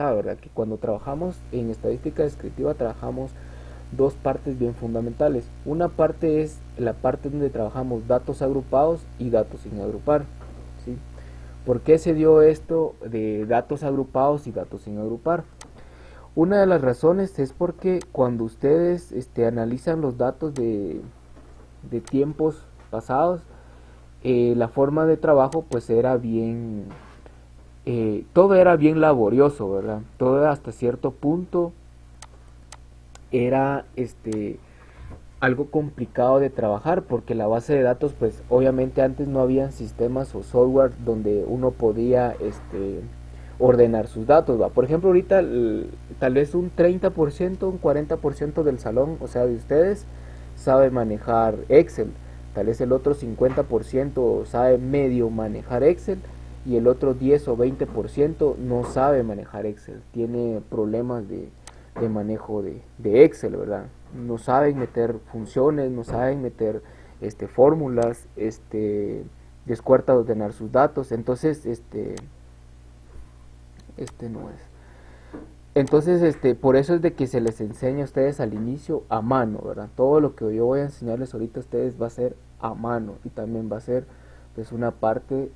¿verdad? Que cuando trabajamos en estadística descriptiva trabajamos dos partes bien fundamentales. Una parte es la parte donde trabajamos datos agrupados y datos sin agrupar, ¿sí? ¿Por qué se dio esto de datos agrupados y datos sin agrupar? Una de las razones es porque cuando ustedes analizan los datos de tiempos pasados, la forma de trabajo pues era bien, todo era bien laborioso, ¿verdad? Todo hasta cierto punto era algo complicado de trabajar porque la base de datos pues obviamente antes no habían sistemas o software donde uno podía ordenar sus datos, ¿va? Por ejemplo ahorita tal vez un 30%, un 40% del salón, o sea de ustedes, sabe manejar Excel, tal vez el otro 50% sabe medio manejar Excel y el otro 10 o 20% no sabe manejar Excel, tiene problemas de manejo de Excel, ¿verdad? No saben meter funciones, no saben meter fórmulas, les cuesta ordenar sus datos, entonces no es. Entonces, por eso es de que se les enseña a ustedes al inicio a mano, ¿verdad? Todo lo que yo voy a enseñarles ahorita a ustedes va a ser a mano y también va a ser pues una parte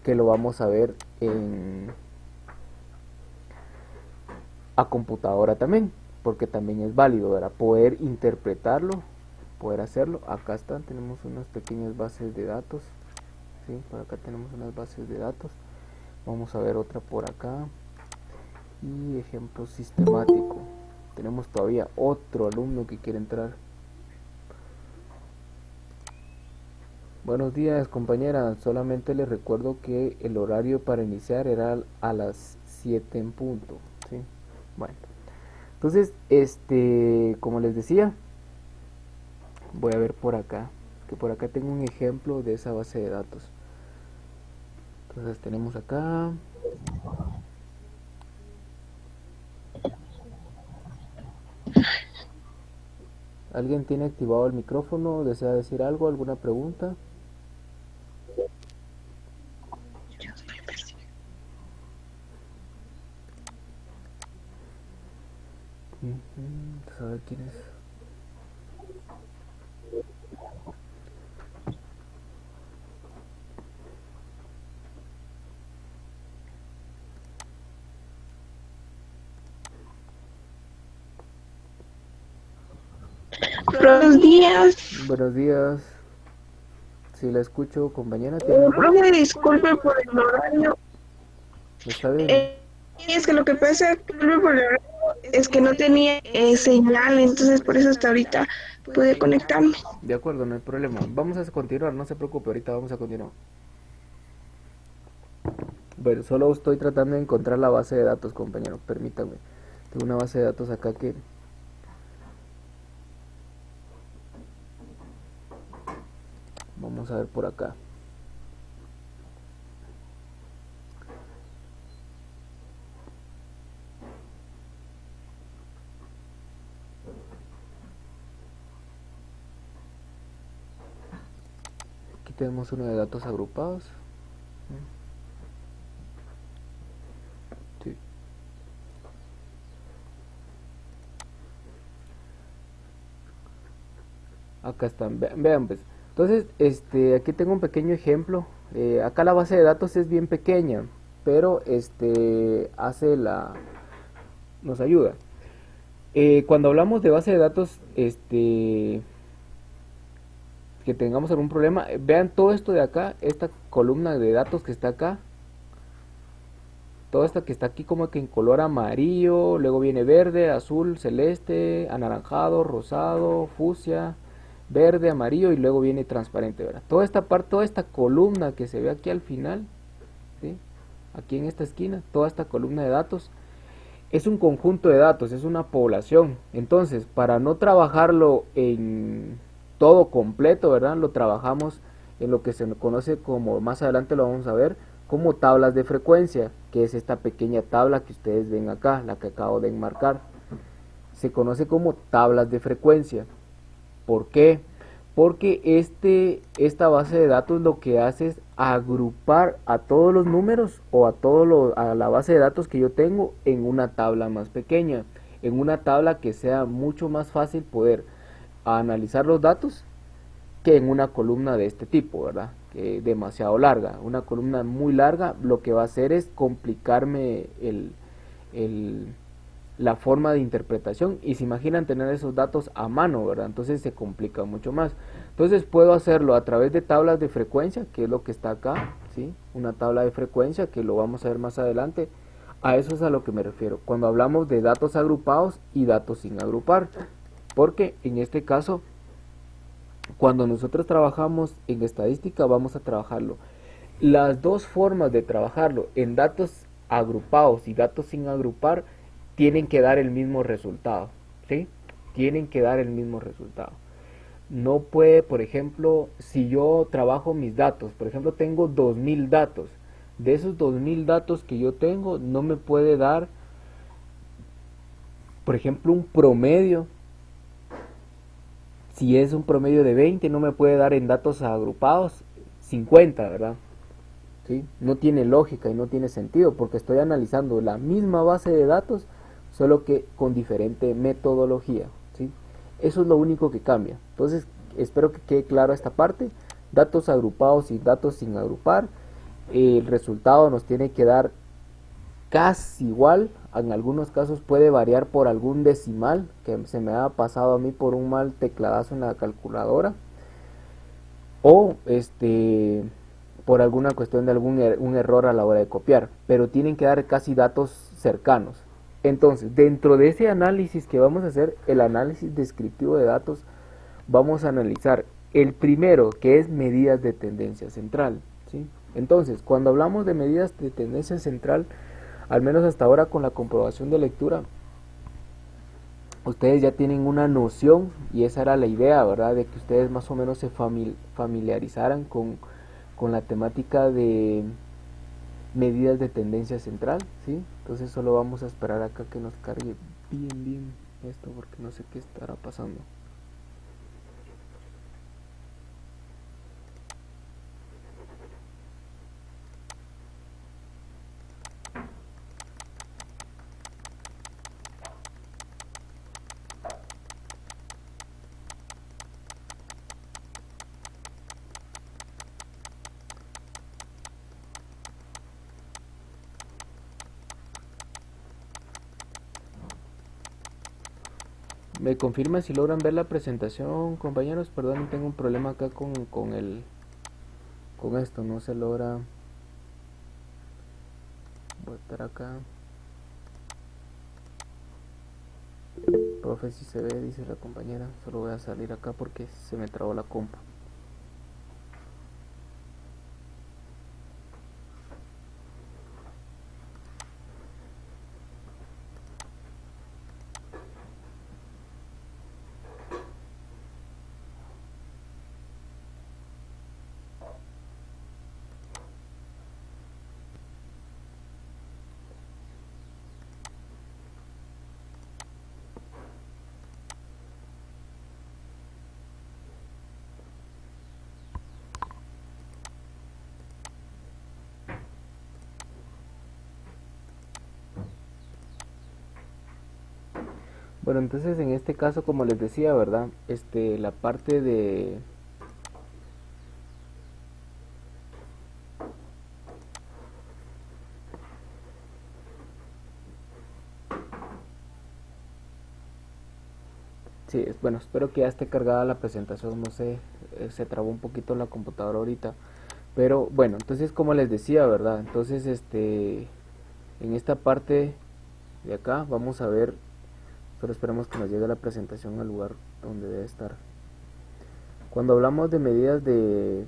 que lo vamos a ver a computadora también, porque también es válido, ¿verdad? Poder interpretarlo, poder hacerlo. Acá están, tenemos unas pequeñas bases de datos, ¿sí? Por acá tenemos unas bases de datos. Vamos a ver otra por acá. Y ejemplo sistemático. Tenemos todavía otro alumno que quiere entrar. Buenos días, compañera. Solamente les recuerdo que el horario para iniciar era a las 7 en punto, ¿sí? Bueno. Entonces, como les decía, voy a ver por acá, que por acá tengo un ejemplo de esa base de datos. Entonces tenemos acá, ¿alguien tiene activado el micrófono? ¿Desea decir algo? ¿Alguna pregunta? Entonces, a ver quién es. Buenos días. Buenos días. Si la escucho, compañera, ¿tiene algo? Profe, disculpe por el horario. ¿Está bien? Eh, es que lo que pasa, disculpe por el horario, es que no tenía señal, entonces por eso hasta ahorita pude conectarme. De acuerdo, no hay problema. Vamos a continuar, no se preocupe, ahorita vamos a continuar. Bueno, solo estoy tratando de encontrar la base de datos, compañero, permítame. Tengo una base de datos acá que vamos a ver por acá. Aquí tenemos uno de datos agrupados. Sí. Acá están, vean pues. Entonces, aquí tengo un pequeño ejemplo. Acá la base de datos es bien pequeña, pero nos ayuda. Cuando hablamos de base de datos, que tengamos algún problema, vean todo esto de acá, esta columna de datos que está acá, todo esto que está aquí como que en color amarillo, luego viene verde, azul, celeste, anaranjado, rosado, fucsia, verde, amarillo y luego viene transparente, ¿verdad? Toda esta parte, toda esta columna que se ve aquí al final, ¿sí? Aquí en esta esquina, toda esta columna de datos es un conjunto de datos, es una población. Entonces, para no trabajarlo en todo completo, ¿verdad? Lo trabajamos en lo que se conoce como, más adelante lo vamos a ver, como tablas de frecuencia, que es esta pequeña tabla que ustedes ven acá, la que acabo de enmarcar. Se conoce como tablas de frecuencia. ¿Por qué? porque esta base de datos lo que hace es agrupar a todos los números o a la base de datos que yo tengo en una tabla más pequeña, en una tabla que sea mucho más fácil poder analizar los datos que en una columna de este tipo, ¿verdad? Que es demasiado larga. Una columna muy larga lo que va a hacer es complicarme el, la forma de interpretación, y se imaginan tener esos datos a mano, ¿verdad? Entonces se complica mucho más. Entonces puedo hacerlo a través de tablas de frecuencia, que es lo que está acá, ¿sí? Una tabla de frecuencia que lo vamos a ver más adelante. A eso es a lo que me refiero cuando hablamos de datos agrupados y datos sin agrupar, porque en este caso, cuando nosotros trabajamos en estadística, vamos a trabajarlo. Las dos formas de trabajarlo en datos agrupados y datos sin agrupar tienen que dar el mismo resultado, ¿sí? Tienen que dar el mismo resultado. No puede, por ejemplo, si yo trabajo mis datos, por ejemplo, tengo 2000 datos. De esos 2000 datos que yo tengo, no me puede dar, por ejemplo, un promedio. Si es un promedio de 20, no me puede dar en datos agrupados 50, ¿verdad? ¿Sí? No tiene lógica y no tiene sentido, porque estoy analizando la misma base de datos, solo que con diferente metodología, ¿sí? Eso es lo único que cambia. Entonces, espero que quede claro esta parte. Datos agrupados y datos sin agrupar. El resultado nos tiene que dar casi igual. En algunos casos puede variar por algún decimal que se me ha pasado a mí por un mal tecladazo en la calculadora, o por alguna cuestión de un error a la hora de copiar, pero tienen que dar casi datos cercanos. Entonces, dentro de ese análisis que vamos a hacer, el análisis descriptivo de datos, vamos a analizar el primero, que es medidas de tendencia central, ¿sí? Entonces, cuando hablamos de medidas de tendencia central, al menos hasta ahora con la comprobación de lectura, ustedes ya tienen una noción, y esa era la idea, ¿verdad? De que ustedes más o menos se familiarizaran con la temática de medidas de tendencia central, ¿sí? Entonces solo vamos a esperar acá que nos cargue bien esto, porque no sé qué estará pasando. ¿Me confirman si logran ver la presentación, compañeros? Perdón, tengo un problema acá con esto, no se logra. Voy a estar acá. Profe, si se ve, dice la compañera. Solo voy a salir acá porque se me trabó la compu. Bueno, entonces en este caso, como les decía, ¿verdad? La parte de... Sí, bueno, espero que ya esté cargada la presentación, no sé, se trabó un poquito la computadora ahorita. Pero bueno, entonces como les decía, ¿verdad? Entonces, en esta parte de acá vamos a ver, solo esperemos que nos llegue la presentación al lugar donde debe estar. Cuando hablamos de medidas de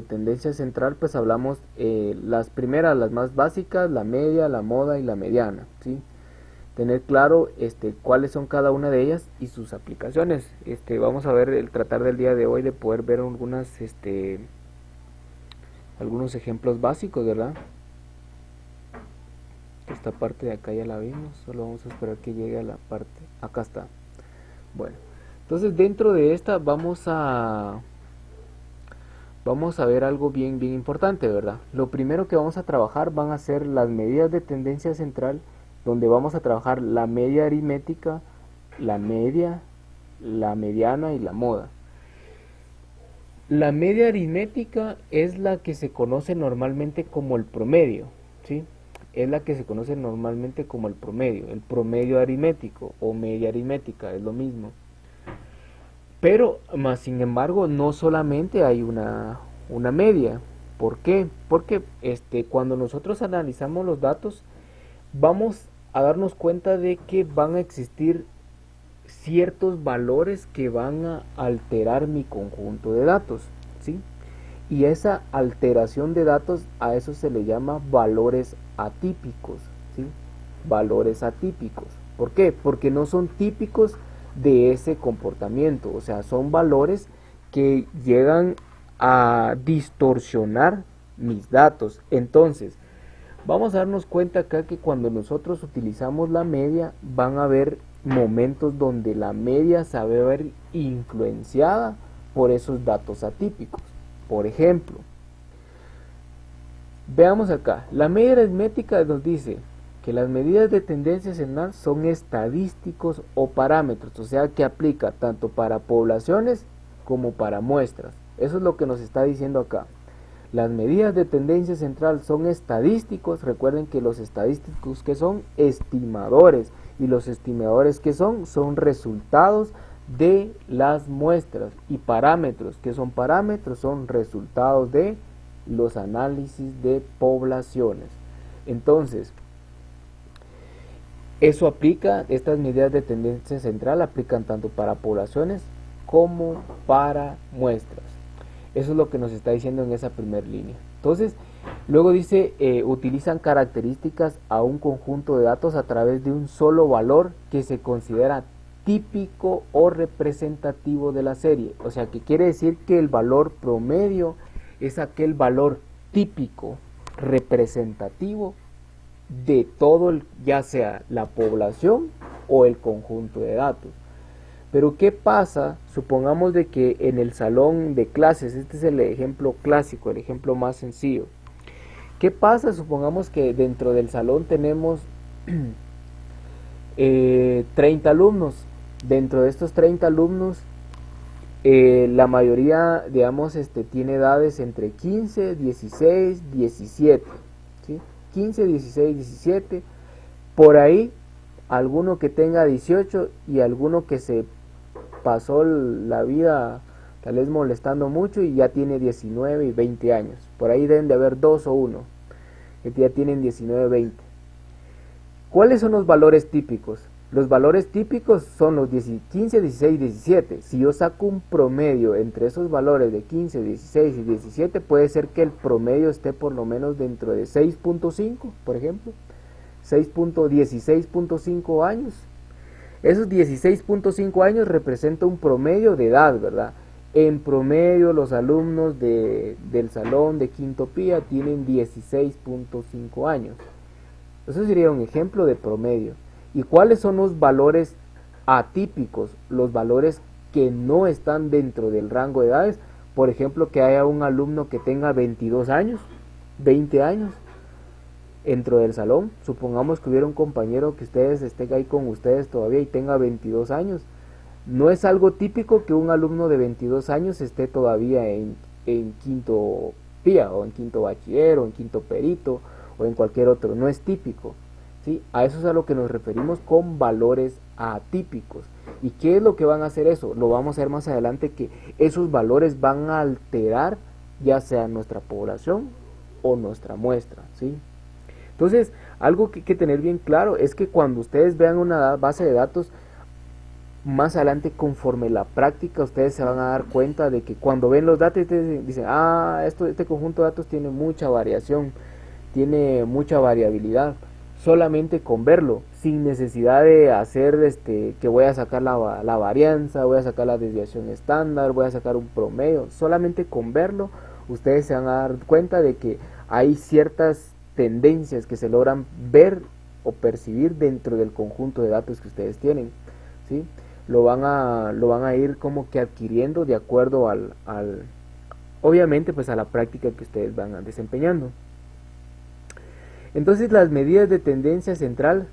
tendencia central, pues hablamos las primeras, las más básicas, la media, la moda y la mediana, ¿sí? Tener claro cuáles son cada una de ellas y sus aplicaciones. Vamos a ver, el tratar del día de hoy de poder ver algunos ejemplos básicos, ¿verdad? Esta parte de acá ya la vimos, solo vamos a esperar que llegue a la parte, acá está. Bueno, entonces dentro de esta vamos a vamos a ver algo bien importante, ¿verdad? Lo primero que vamos a trabajar van a ser las medidas de tendencia central, donde vamos a trabajar la media aritmética, la media, la mediana y la moda. La media aritmética es la que se conoce normalmente como el promedio, ¿sí? Es la que se conoce normalmente como el promedio aritmético o media aritmética, es lo mismo. Pero, más sin embargo, no solamente hay una media. ¿Por qué? Porque cuando nosotros analizamos los datos, vamos a darnos cuenta de que van a existir ciertos valores que van a alterar mi conjunto de datos, ¿sí? Y esa alteración de datos, a eso se le llama valores atípicos, ¿sí? Valores atípicos. ¿Por qué? Porque no son típicos de ese comportamiento, o sea, son valores que llegan a distorsionar mis datos. Entonces, vamos a darnos cuenta acá que cuando nosotros utilizamos la media, van a haber momentos donde la media se va a ver influenciada por esos datos atípicos. Por ejemplo, veamos acá, la media aritmética nos dice que las medidas de tendencia central son estadísticos o parámetros, o sea que aplica tanto para poblaciones como para muestras. Eso es lo que nos está diciendo acá. Las medidas de tendencia central son estadísticos. Recuerden que los estadísticos que son estimadores, y los estimadores que son resultados de las muestras, y parámetros que son parámetros son resultados de los análisis de poblaciones. Entonces, eso aplica, estas medidas de tendencia central aplican tanto para poblaciones como para muestras. Eso es lo que nos está diciendo en esa primera línea. Entonces, luego dice, utilizan características a un conjunto de datos a través de un solo valor que se considera típico o representativo de la serie. O sea, que quiere decir que el valor promedio es aquel valor típico, representativo de todo, ya sea la población o el conjunto de datos. Pero ¿qué pasa? Supongamos de que en el salón de clases, este es el ejemplo clásico, el ejemplo más sencillo. ¿Qué pasa? Supongamos que dentro del salón tenemos 30 alumnos. Dentro de estos 30 alumnos, la mayoría, digamos, tiene edades entre 15, 16, 17. ¿Sí? 15, 16, 17. Por ahí, alguno que tenga 18 y alguno que se pasó la vida tal vez molestando mucho y ya tiene 19 y 20 años. Por ahí deben de haber dos o uno que ya tienen 19, 20. ¿Cuáles son los valores típicos? Los valores típicos son los 15, 16 y 17. Si yo saco un promedio entre esos valores de 15, 16 y 17, puede ser que el promedio esté por lo menos dentro de 6.5, por ejemplo. 16.5 años. Esos 16.5 años representan un promedio de edad, ¿verdad? En promedio los alumnos del salón de quinto PIA tienen 16.5 años. Eso sería un ejemplo de promedio. ¿Y cuáles son los valores atípicos? Los valores que no están dentro del rango de edades. Por ejemplo, que haya un alumno que tenga 22 años, 20 años dentro del salón. Supongamos que hubiera un compañero que ustedes estén ahí con ustedes todavía y tenga 22 años. No es algo típico que un alumno de 22 años esté todavía en quinto PIA o en quinto bachiller o en quinto perito o en cualquier otro. No es típico, ¿sí? A eso es a lo que nos referimos con valores atípicos. ¿Y qué es lo que van a hacer eso? Lo vamos a ver más adelante, que esos valores van a alterar ya sea nuestra población o nuestra muestra, ¿sí? Entonces, algo que hay que tener bien claro es que cuando ustedes vean una base de datos, más adelante, conforme la práctica, ustedes se van a dar cuenta de que cuando ven los datos, ustedes dicen, este conjunto de datos tiene mucha variación, tiene mucha variabilidad. Solamente con verlo, sin necesidad de hacer que voy a sacar la varianza, voy a sacar la desviación estándar, voy a sacar un promedio. Solamente con verlo, ustedes se van a dar cuenta de que hay ciertas tendencias que se logran ver o percibir dentro del conjunto de datos que ustedes tienen, ¿sí? Lo van a ir como que adquiriendo de acuerdo obviamente pues a la práctica que ustedes van desempeñando. Entonces las medidas de tendencia central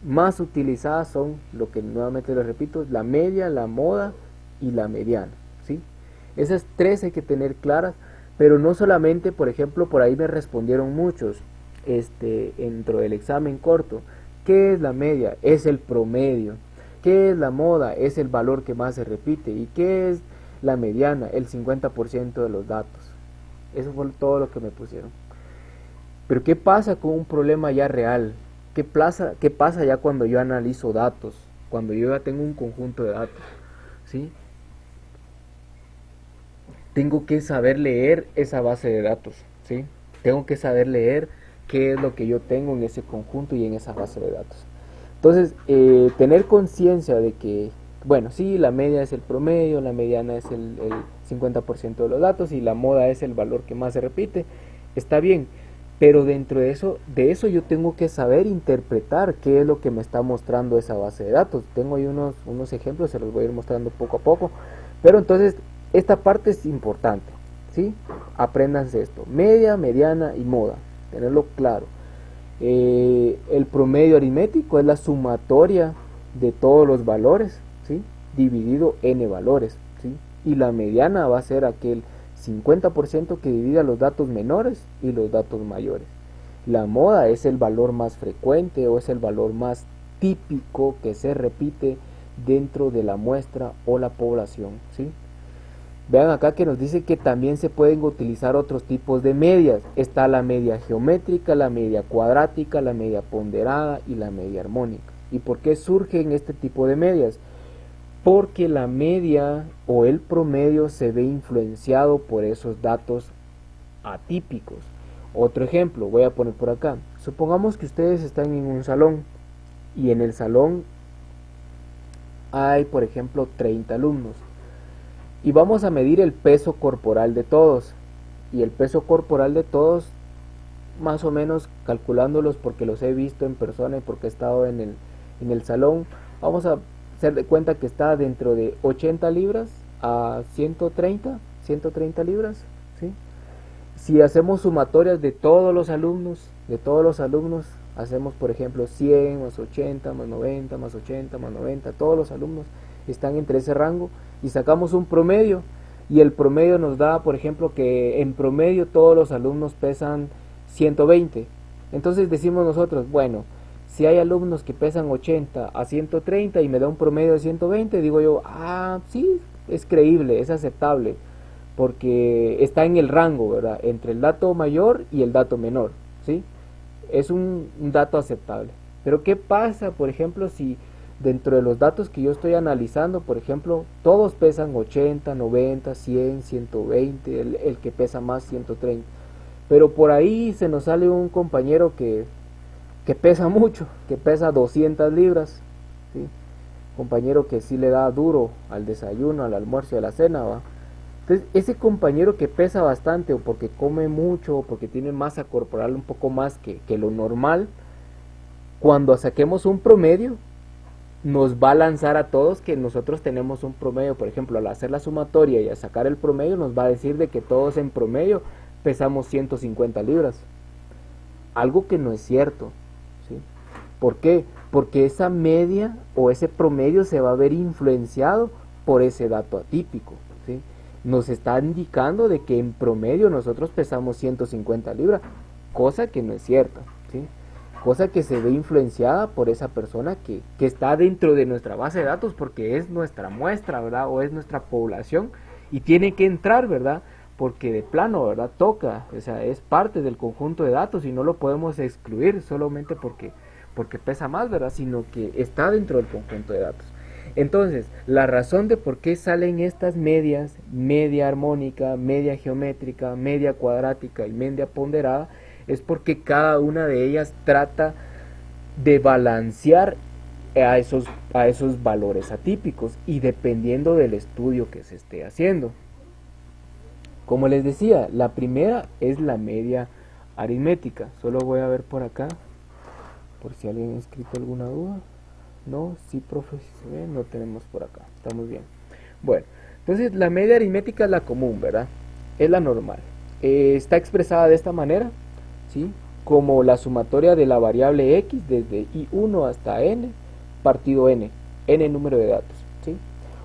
más utilizadas son, lo que nuevamente les repito, la media, la moda y la mediana, ¿sí? Esas tres hay que tener claras, pero no solamente, por ejemplo, por ahí me respondieron muchos, dentro del examen corto, ¿qué es la media? Es el promedio. ¿Qué es la moda? Es el valor que más se repite. ¿Y qué es la mediana? El 50% de los datos. Eso fue todo lo que me pusieron. Pero ¿qué pasa con un problema ya real? ¿Qué pasa ya cuando yo analizo datos? Cuando yo ya tengo un conjunto de datos, ¿sí? Tengo que saber leer esa base de datos, ¿sí? Tengo que saber leer qué es lo que yo tengo en ese conjunto y en esa base de datos. Entonces, tener conciencia de que, bueno, sí, la media es el promedio, la mediana es el 50% de los datos y la moda es el valor que más se repite, está bien, pero dentro de eso yo tengo que saber interpretar qué es lo que me está mostrando esa base de datos. Tengo ahí unos ejemplos, se los voy a ir mostrando poco a poco, pero entonces esta parte es importante, ¿sí? Apréndanse esto, media, mediana y moda, tenerlo claro. El promedio aritmético es la sumatoria de todos los valores, ¿sí? Dividido n valores, ¿sí? Y la mediana va a ser aquel 50% que divide a los datos menores y los datos mayores. La moda es el valor más frecuente o es el valor más típico que se repite dentro de la muestra o la población, ¿sí? Vean acá que nos dice que también se pueden utilizar otros tipos de medias. Está la media geométrica, la media cuadrática, la media ponderada y la media armónica. ¿Y por qué surgen este tipo de medias? Porque la media o el promedio se ve influenciado por esos datos atípicos. Otro ejemplo, voy a poner por acá. Supongamos que ustedes están en un salón y en el salón hay, por ejemplo, 30 alumnos. Y vamos a medir el peso corporal de todos. Y el peso corporal de todos, más o menos calculándolos porque los he visto en persona y porque he estado en el salón, vamos a hacer de cuenta que está dentro de 80 libras a 130 libras, ¿sí? Si hacemos sumatorias de todos los alumnos, hacemos por ejemplo 100 más 80 más 90 más 80 más 90, todos los alumnos están entre ese rango y sacamos un promedio y el promedio nos da, por ejemplo, que en promedio todos los alumnos pesan 120. Entonces decimos nosotros, bueno, si hay alumnos que pesan 80 a 130 y me da un promedio de 120, digo yo, sí, es creíble, es aceptable, porque está en el rango, ¿verdad? Entre el dato mayor y el dato menor, ¿sí? Es un dato aceptable. Pero ¿qué pasa, por ejemplo, si dentro de los datos que yo estoy analizando, por ejemplo, todos pesan 80, 90, 100, 120, el que pesa más 130? Pero por ahí se nos sale un compañero que pesa mucho, que pesa 200 libras, ¿sí? Compañero que sí le da duro al desayuno, al almuerzo y a la cena, ¿va? Entonces, ese compañero que pesa bastante, o porque come mucho, o porque tiene masa corporal un poco más que lo normal, cuando saquemos un promedio, nos va a lanzar a todos que nosotros tenemos un promedio. Por ejemplo, al hacer la sumatoria y a sacar el promedio, nos va a decir de que todos en promedio pesamos 150 libras. Algo que no es cierto, ¿sí? ¿Por qué? Porque esa media o ese promedio se va a ver influenciado por ese dato atípico, ¿sí? Nos está indicando de que en promedio nosotros pesamos 150 libras, cosa que no es cierta, ¿sí? Cosa que se ve influenciada por esa persona que está dentro de nuestra base de datos porque es nuestra muestra, ¿verdad? O es nuestra población y tiene que entrar, ¿verdad? Porque de plano, ¿verdad? Toca, o sea, es parte del conjunto de datos y no lo podemos excluir solamente porque pesa más, ¿verdad? Sino que está dentro del conjunto de datos. Entonces, la razón de por qué salen estas medias, media armónica, media geométrica, media cuadrática y media ponderada, es porque cada una de ellas trata de balancear a esos valores atípicos y dependiendo del estudio que se esté haciendo. Como les decía, la primera es la media aritmética. Solo voy a ver por acá, por si alguien ha escrito alguna duda. No, sí, profe, si se ve, no tenemos por acá. Estamos bien. Bueno, entonces la media aritmética es la común, ¿verdad? es la normal. Está expresada de esta manera, ¿sí? Como la sumatoria de la variable x desde i1 hasta n partido n número de datos, ¿sí?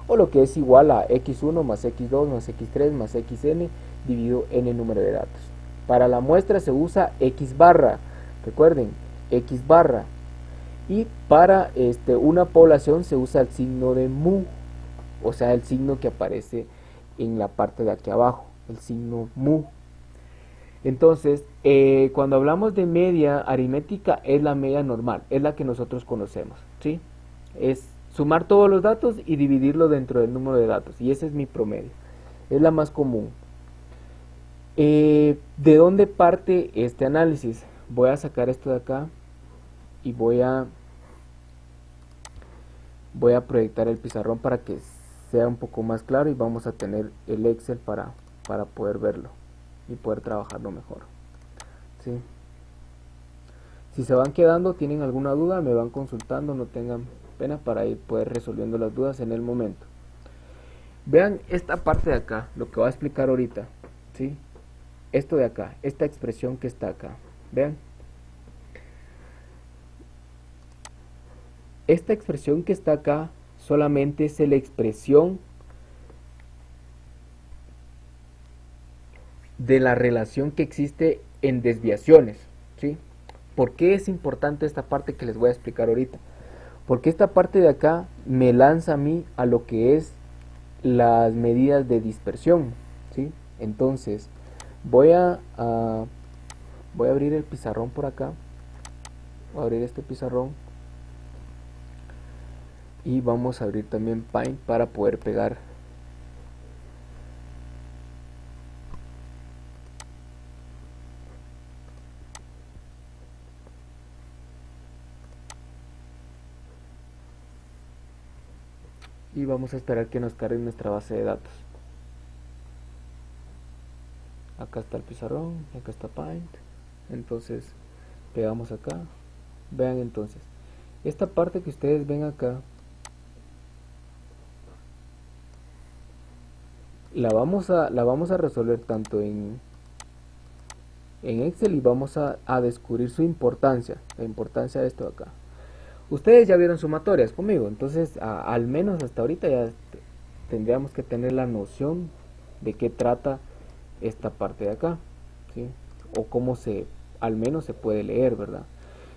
O lo que es igual a x1 más x2 más x3 más xn dividido n número de datos. Para la muestra se usa x barra, recuerden, x barra. Y para una población se usa el signo de mu, o sea, el signo que aparece en la parte de aquí abajo, el signo mu. Entonces, cuando hablamos de media aritmética, es la media normal, es la que nosotros conocemos, ¿sí? Es sumar todos los datos y dividirlo dentro del número de datos, y ese es mi promedio, es la más común. ¿De dónde parte este análisis? Voy a sacar esto de acá y voy a proyectar el pizarrón para que sea un poco más claro, y vamos a tener el Excel para poder verlo y poder trabajarlo mejor, ¿sí? Si se van quedando, tienen alguna duda, me van consultando, no tengan pena para poder resolviendo las dudas en el momento. Vean esta parte de acá, lo que voy a explicar ahorita, ¿sí? Esto de acá, esta expresión que está acá, vean. Esta expresión que está acá solamente es la expresión de la relación que existe en desviaciones, ¿sí? ¿Por qué es importante esta parte que les voy a explicar ahorita? Porque esta parte de acá me lanza a mí a lo que es las medidas de dispersión, ¿sí? Entonces, voy a abrir el pizarrón por acá, voy a abrir este pizarrón, y vamos a abrir también Paint para poder pegar y vamos a esperar que nos cargue nuestra base de datos. Acá está el pizarrón, acá está Paint, entonces pegamos acá. Vean entonces, esta parte que ustedes ven acá la vamos a resolver tanto en Excel, y vamos a descubrir su importancia, la importancia de esto de acá. Ustedes ya vieron sumatorias conmigo, entonces al menos hasta ahorita ya tendríamos que tener la noción de qué trata esta parte de acá, ¿sí? O cómo al menos se puede leer, ¿verdad?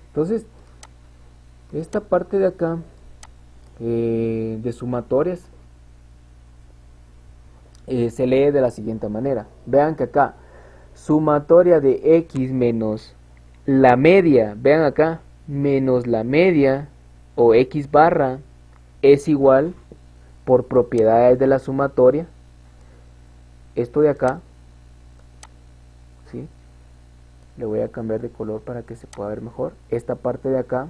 Entonces, esta parte de acá de sumatorias se lee de la siguiente manera. Vean que acá, sumatoria de x menos la media, vean acá, menos la media o x barra es igual, por propiedades de la sumatoria, esto de acá, ¿sí? Le voy a cambiar de color para que se pueda ver mejor. Esta parte de acá,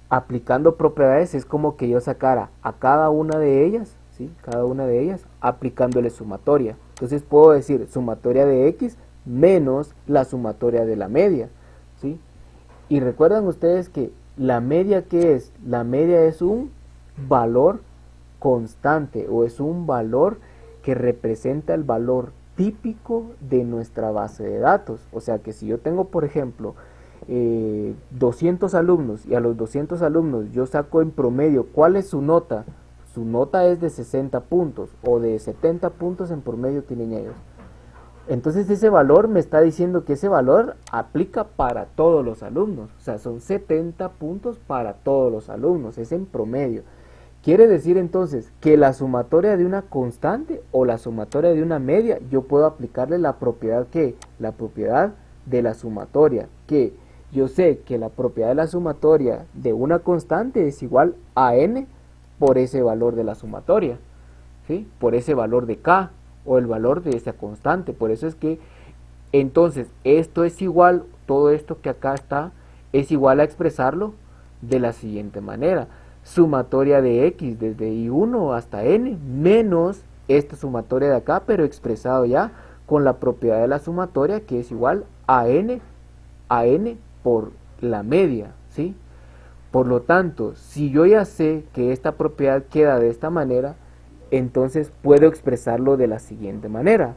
aplicando propiedades, es como que yo sacara a cada una de ellas, ¿sí? Cada una de ellas aplicándole sumatoria. Entonces puedo decir sumatoria de x menos la sumatoria de la media, ¿sí? Y recuerdan ustedes que la media, ¿qué es? La media es un valor constante, o es un valor que representa el valor típico de nuestra base de datos. O sea que si yo tengo, por ejemplo, 200 alumnos, y a los 200 alumnos yo saco en promedio cuál es su nota. Su nota es de 60 puntos o de 70 puntos en promedio tienen ellos. Entonces ese valor me está diciendo que ese valor aplica para todos los alumnos. O sea, son 70 puntos para todos los alumnos, es en promedio. Quiere decir entonces que la sumatoria de una constante o la sumatoria de una media, yo puedo aplicarle la propiedad que, la propiedad de la sumatoria, que yo sé que la propiedad de la sumatoria de una constante es igual a n por ese valor de la sumatoria, ¿sí? Por ese valor de k o el valor de esa constante. Por eso es que entonces esto es igual, todo esto que acá está es igual a expresarlo de la siguiente manera: sumatoria de x desde i1 hasta n menos esta sumatoria de acá, pero expresado ya con la propiedad de la sumatoria, que es igual a n por la media, ¿sí? Por lo tanto, si yo ya sé que esta propiedad queda de esta manera, entonces puedo expresarlo de la siguiente manera: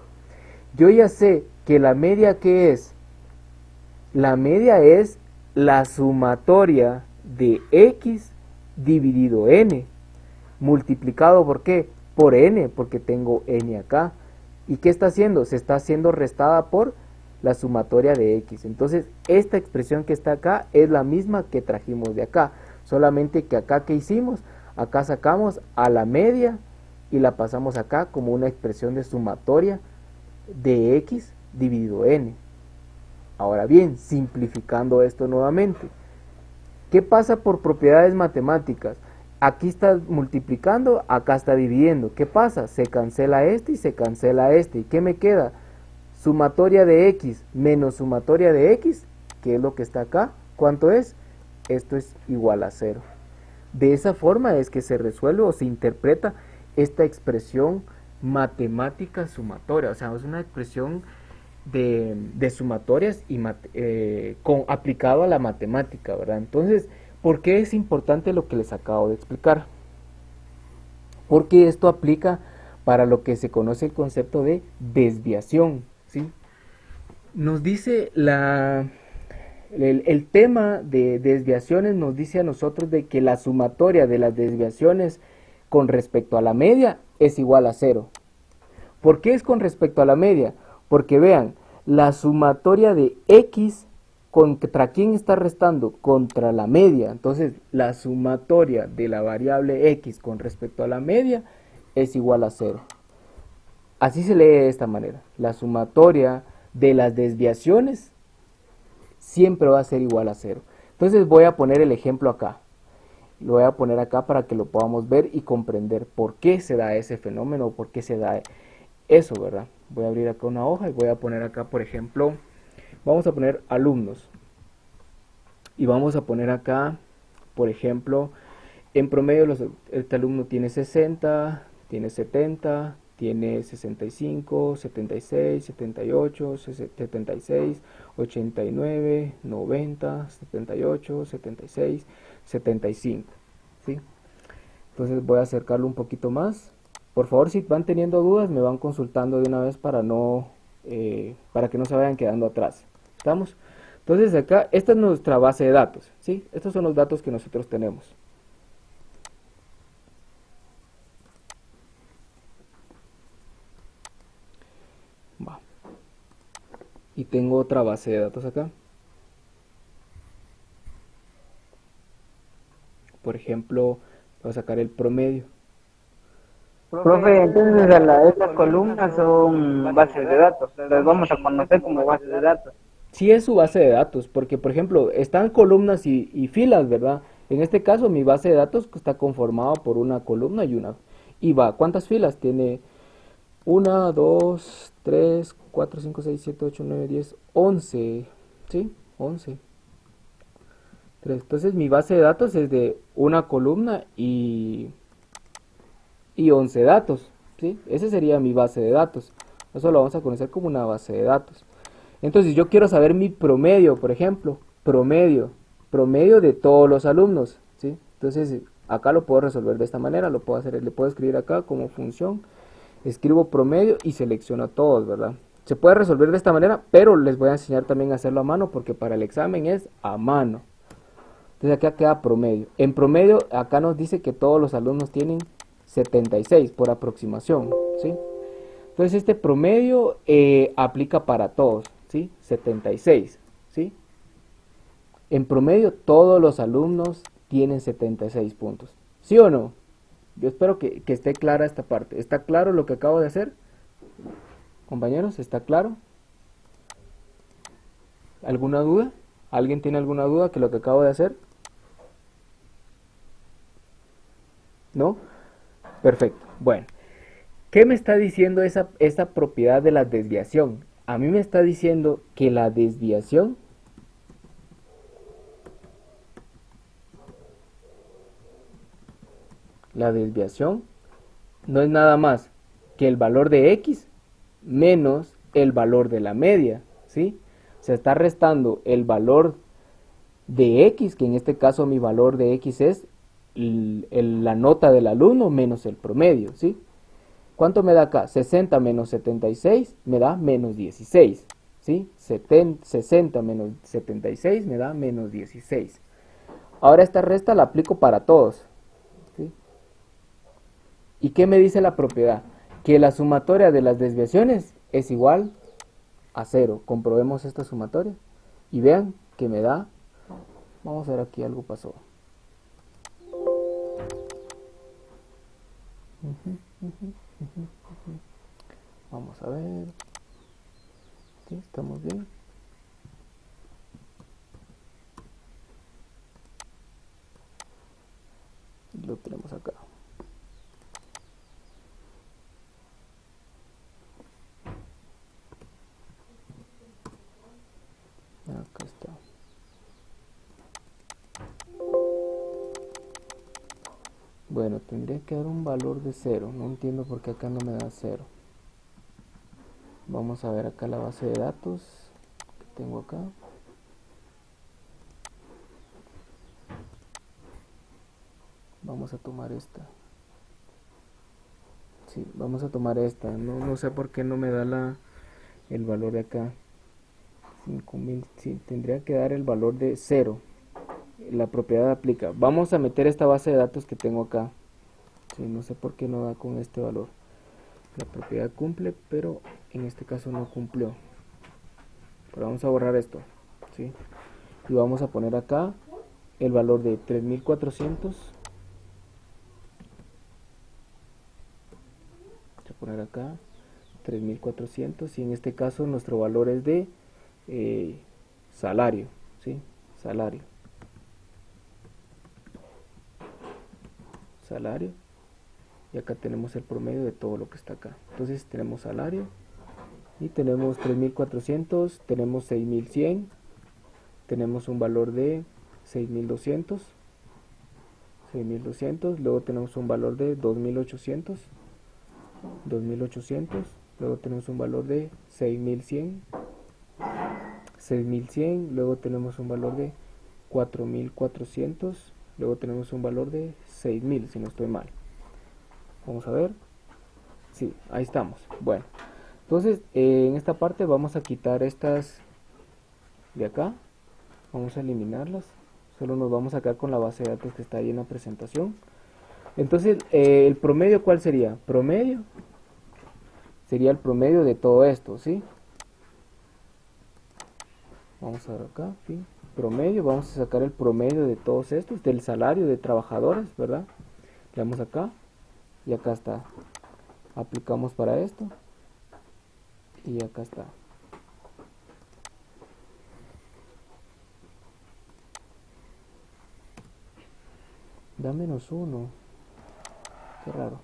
yo ya sé que la media, ¿qué es? La media es la sumatoria de x dividido n, multiplicado ¿por qué? Por n, porque tengo n acá. ¿Y qué está haciendo? Se está haciendo restada por la sumatoria de x. Entonces, esta expresión que está acá es la misma que trajimos de acá. Solamente que acá, ¿qué hicimos? Acá sacamos a la media y la pasamos acá como una expresión de sumatoria de x dividido n. Ahora bien, simplificando esto nuevamente, ¿qué pasa por propiedades matemáticas? Aquí está multiplicando, acá está dividiendo. ¿Qué pasa? Se cancela este y se cancela este. ¿Y qué me queda? Sumatoria de x menos sumatoria de x, que es lo que está acá. ¿Cuánto es? Esto es igual a 0. De esa forma es que se resuelve o se interpreta esta expresión matemática sumatoria. O sea, es una expresión de sumatorias y aplicado a la matemática, ¿verdad? Entonces, ¿por qué es importante lo que les acabo de explicar? Porque esto aplica para lo que se conoce el concepto de desviación, ¿sí? Nos dice el tema de desviaciones, nos dice a nosotros de que la sumatoria de las desviaciones con respecto a la media es igual a 0. ¿Por qué es con respecto a la media? Porque vean, la sumatoria de x, ¿contra quién está restando? Contra la media. Entonces, la sumatoria de la variable x con respecto a la media es igual a 0. Así se lee de esta manera. La sumatoria de las desviaciones siempre va a ser igual a 0. Entonces voy a poner el ejemplo acá. Lo voy a poner acá para que lo podamos ver y comprender por qué se da ese fenómeno, por qué se da eso, ¿verdad? Voy a abrir acá una hoja y voy a poner acá, por ejemplo, vamos a poner alumnos. Y vamos a poner acá, por ejemplo, en promedio este alumno tiene 60, tiene 70, tiene 65, 76, 78, 76, 89, 90, 78, 76, 75, ¿sí? Entonces voy a acercarlo un poquito más. Por favor, si van teniendo dudas, me van consultando de una vez para que no se vayan quedando atrás. ¿Estamos? Entonces acá, esta es nuestra base de datos, ¿sí? Estos son los datos que nosotros tenemos. Va. Y tengo otra base de datos acá. Por ejemplo, voy a sacar el promedio. Profe, entonces estas columnas son bases de datos, las vamos a conocer como bases de datos. Sí es su base de datos, porque por ejemplo, están columnas y filas, ¿verdad? En este caso, mi base de datos está conformada por una columna y una. Y va, ¿cuántas filas? Tiene 1, 2, 3, 4, 5, 6, 7, 8, 9, 10, 11. ¿Sí? 11. Entonces mi base de datos es de una columna y 11 datos, ¿sí? Ese sería mi base de datos. Eso lo vamos a conocer como una base de datos. Entonces yo quiero saber mi promedio, por ejemplo, promedio de todos los alumnos, ¿sí? Entonces acá lo puedo resolver de esta manera, lo puedo hacer, le puedo escribir acá como función, escribo promedio y selecciono a todos, ¿verdad? Se puede resolver de esta manera, pero les voy a enseñar también a hacerlo a mano porque para el examen es a mano. Entonces acá queda promedio. En promedio acá nos dice que todos los alumnos tienen 76 por aproximación, ¿sí? Entonces este promedio aplica para todos, ¿sí? 76, ¿sí? En promedio todos los alumnos tienen 76 puntos, ¿sí o no? Yo espero que esté clara esta parte. ¿Está claro lo que acabo de hacer? Compañeros, ¿está claro? ¿Alguna duda? ¿Alguien tiene alguna duda que lo que acabo de hacer? ¿No? Perfecto. Bueno, ¿qué me está diciendo esa propiedad de la desviación? A mí me está diciendo que la desviación no es nada más que el valor de x menos el valor de la media, ¿sí? Se está restando el valor de x, que en este caso mi valor de x es la nota del alumno menos el promedio, ¿sí? ¿Cuánto me da acá? 60 menos 76 me da menos 16. ¿Sí? 60 menos 76 me da menos 16. Ahora esta resta la aplico para todos. ¿Sí? ¿Y qué me dice la propiedad? Que la sumatoria de las desviaciones es igual a 0. Comprobemos esta sumatoria. Y vean que me da... Vamos a ver aquí, algo pasó. Vamos a ver. ¿Sí? ¿Estamos bien? Lo tenemos acá. Acá está. Bueno, tendría que dar un valor de 0. No entiendo por qué acá no me da 0. Vamos a ver acá la base de datos que tengo acá. Vamos a tomar esta. Sí, vamos a tomar esta. No sé por qué no me da el valor de acá. 5000. Sí, tendría que dar el valor de 0. La propiedad aplica. Vamos a meter esta base de datos que tengo acá. Sí, no sé por qué no da con este valor. La propiedad cumple, pero en este caso no cumplió. Pero vamos a borrar esto. ¿Sí? Y vamos a poner acá el valor de 3400. Voy a poner acá 3400 y en este caso nuestro valor es de salario. ¿Sí? Salario. Salario. Y acá tenemos el promedio de todo lo que está acá. Entonces tenemos salario y tenemos 3400, tenemos 6100, tenemos un valor de 6200, luego tenemos un valor de 2800, luego tenemos un valor de 6100, luego tenemos un valor de 4400, luego tenemos un valor de 6000, si no estoy mal. Vamos a ver. Sí, ahí estamos. Bueno, entonces en esta parte vamos a quitar estas de acá. Vamos a eliminarlas. Solo nos vamos a quedar con la base de datos que está ahí en la presentación. Entonces, el promedio, ¿cuál sería? Promedio sería el promedio de todo esto, ¿sí? Vamos a ver acá, ¿sí? Promedio, vamos a sacar el promedio de todos estos, del salario de trabajadores, ¿verdad? Le damos acá y acá está. Aplicamos para esto y acá está. Da -1. Qué raro.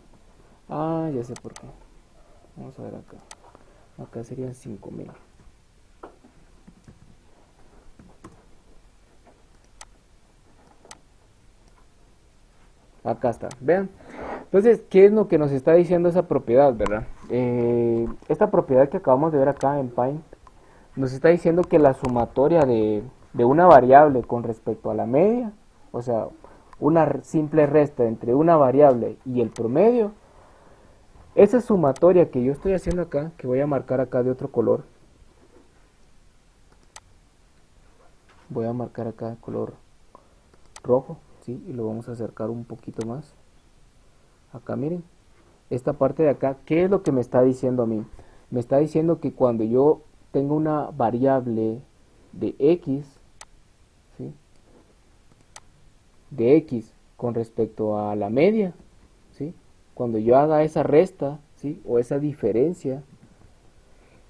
Ah, ya sé por qué. Vamos a ver acá. Acá serían 5000. Acá está. Vean. Entonces, ¿qué es lo que nos está diciendo esa propiedad, verdad? Esta propiedad que acabamos de ver acá en Paint nos está diciendo que la sumatoria de una variable con respecto a la media, o sea, una simple resta entre una variable y el promedio, esa sumatoria que yo estoy haciendo acá, que voy a marcar acá de otro color, voy a marcar acá color rojo, ¿sí? Y lo vamos a acercar un poquito más. Acá miren, esta parte de acá, ¿qué es lo que me está diciendo a mí? Me está diciendo que cuando yo tengo una variable de x, ¿sí? De x con respecto a la media, ¿sí? Cuando yo haga esa resta, ¿sí? O esa diferencia,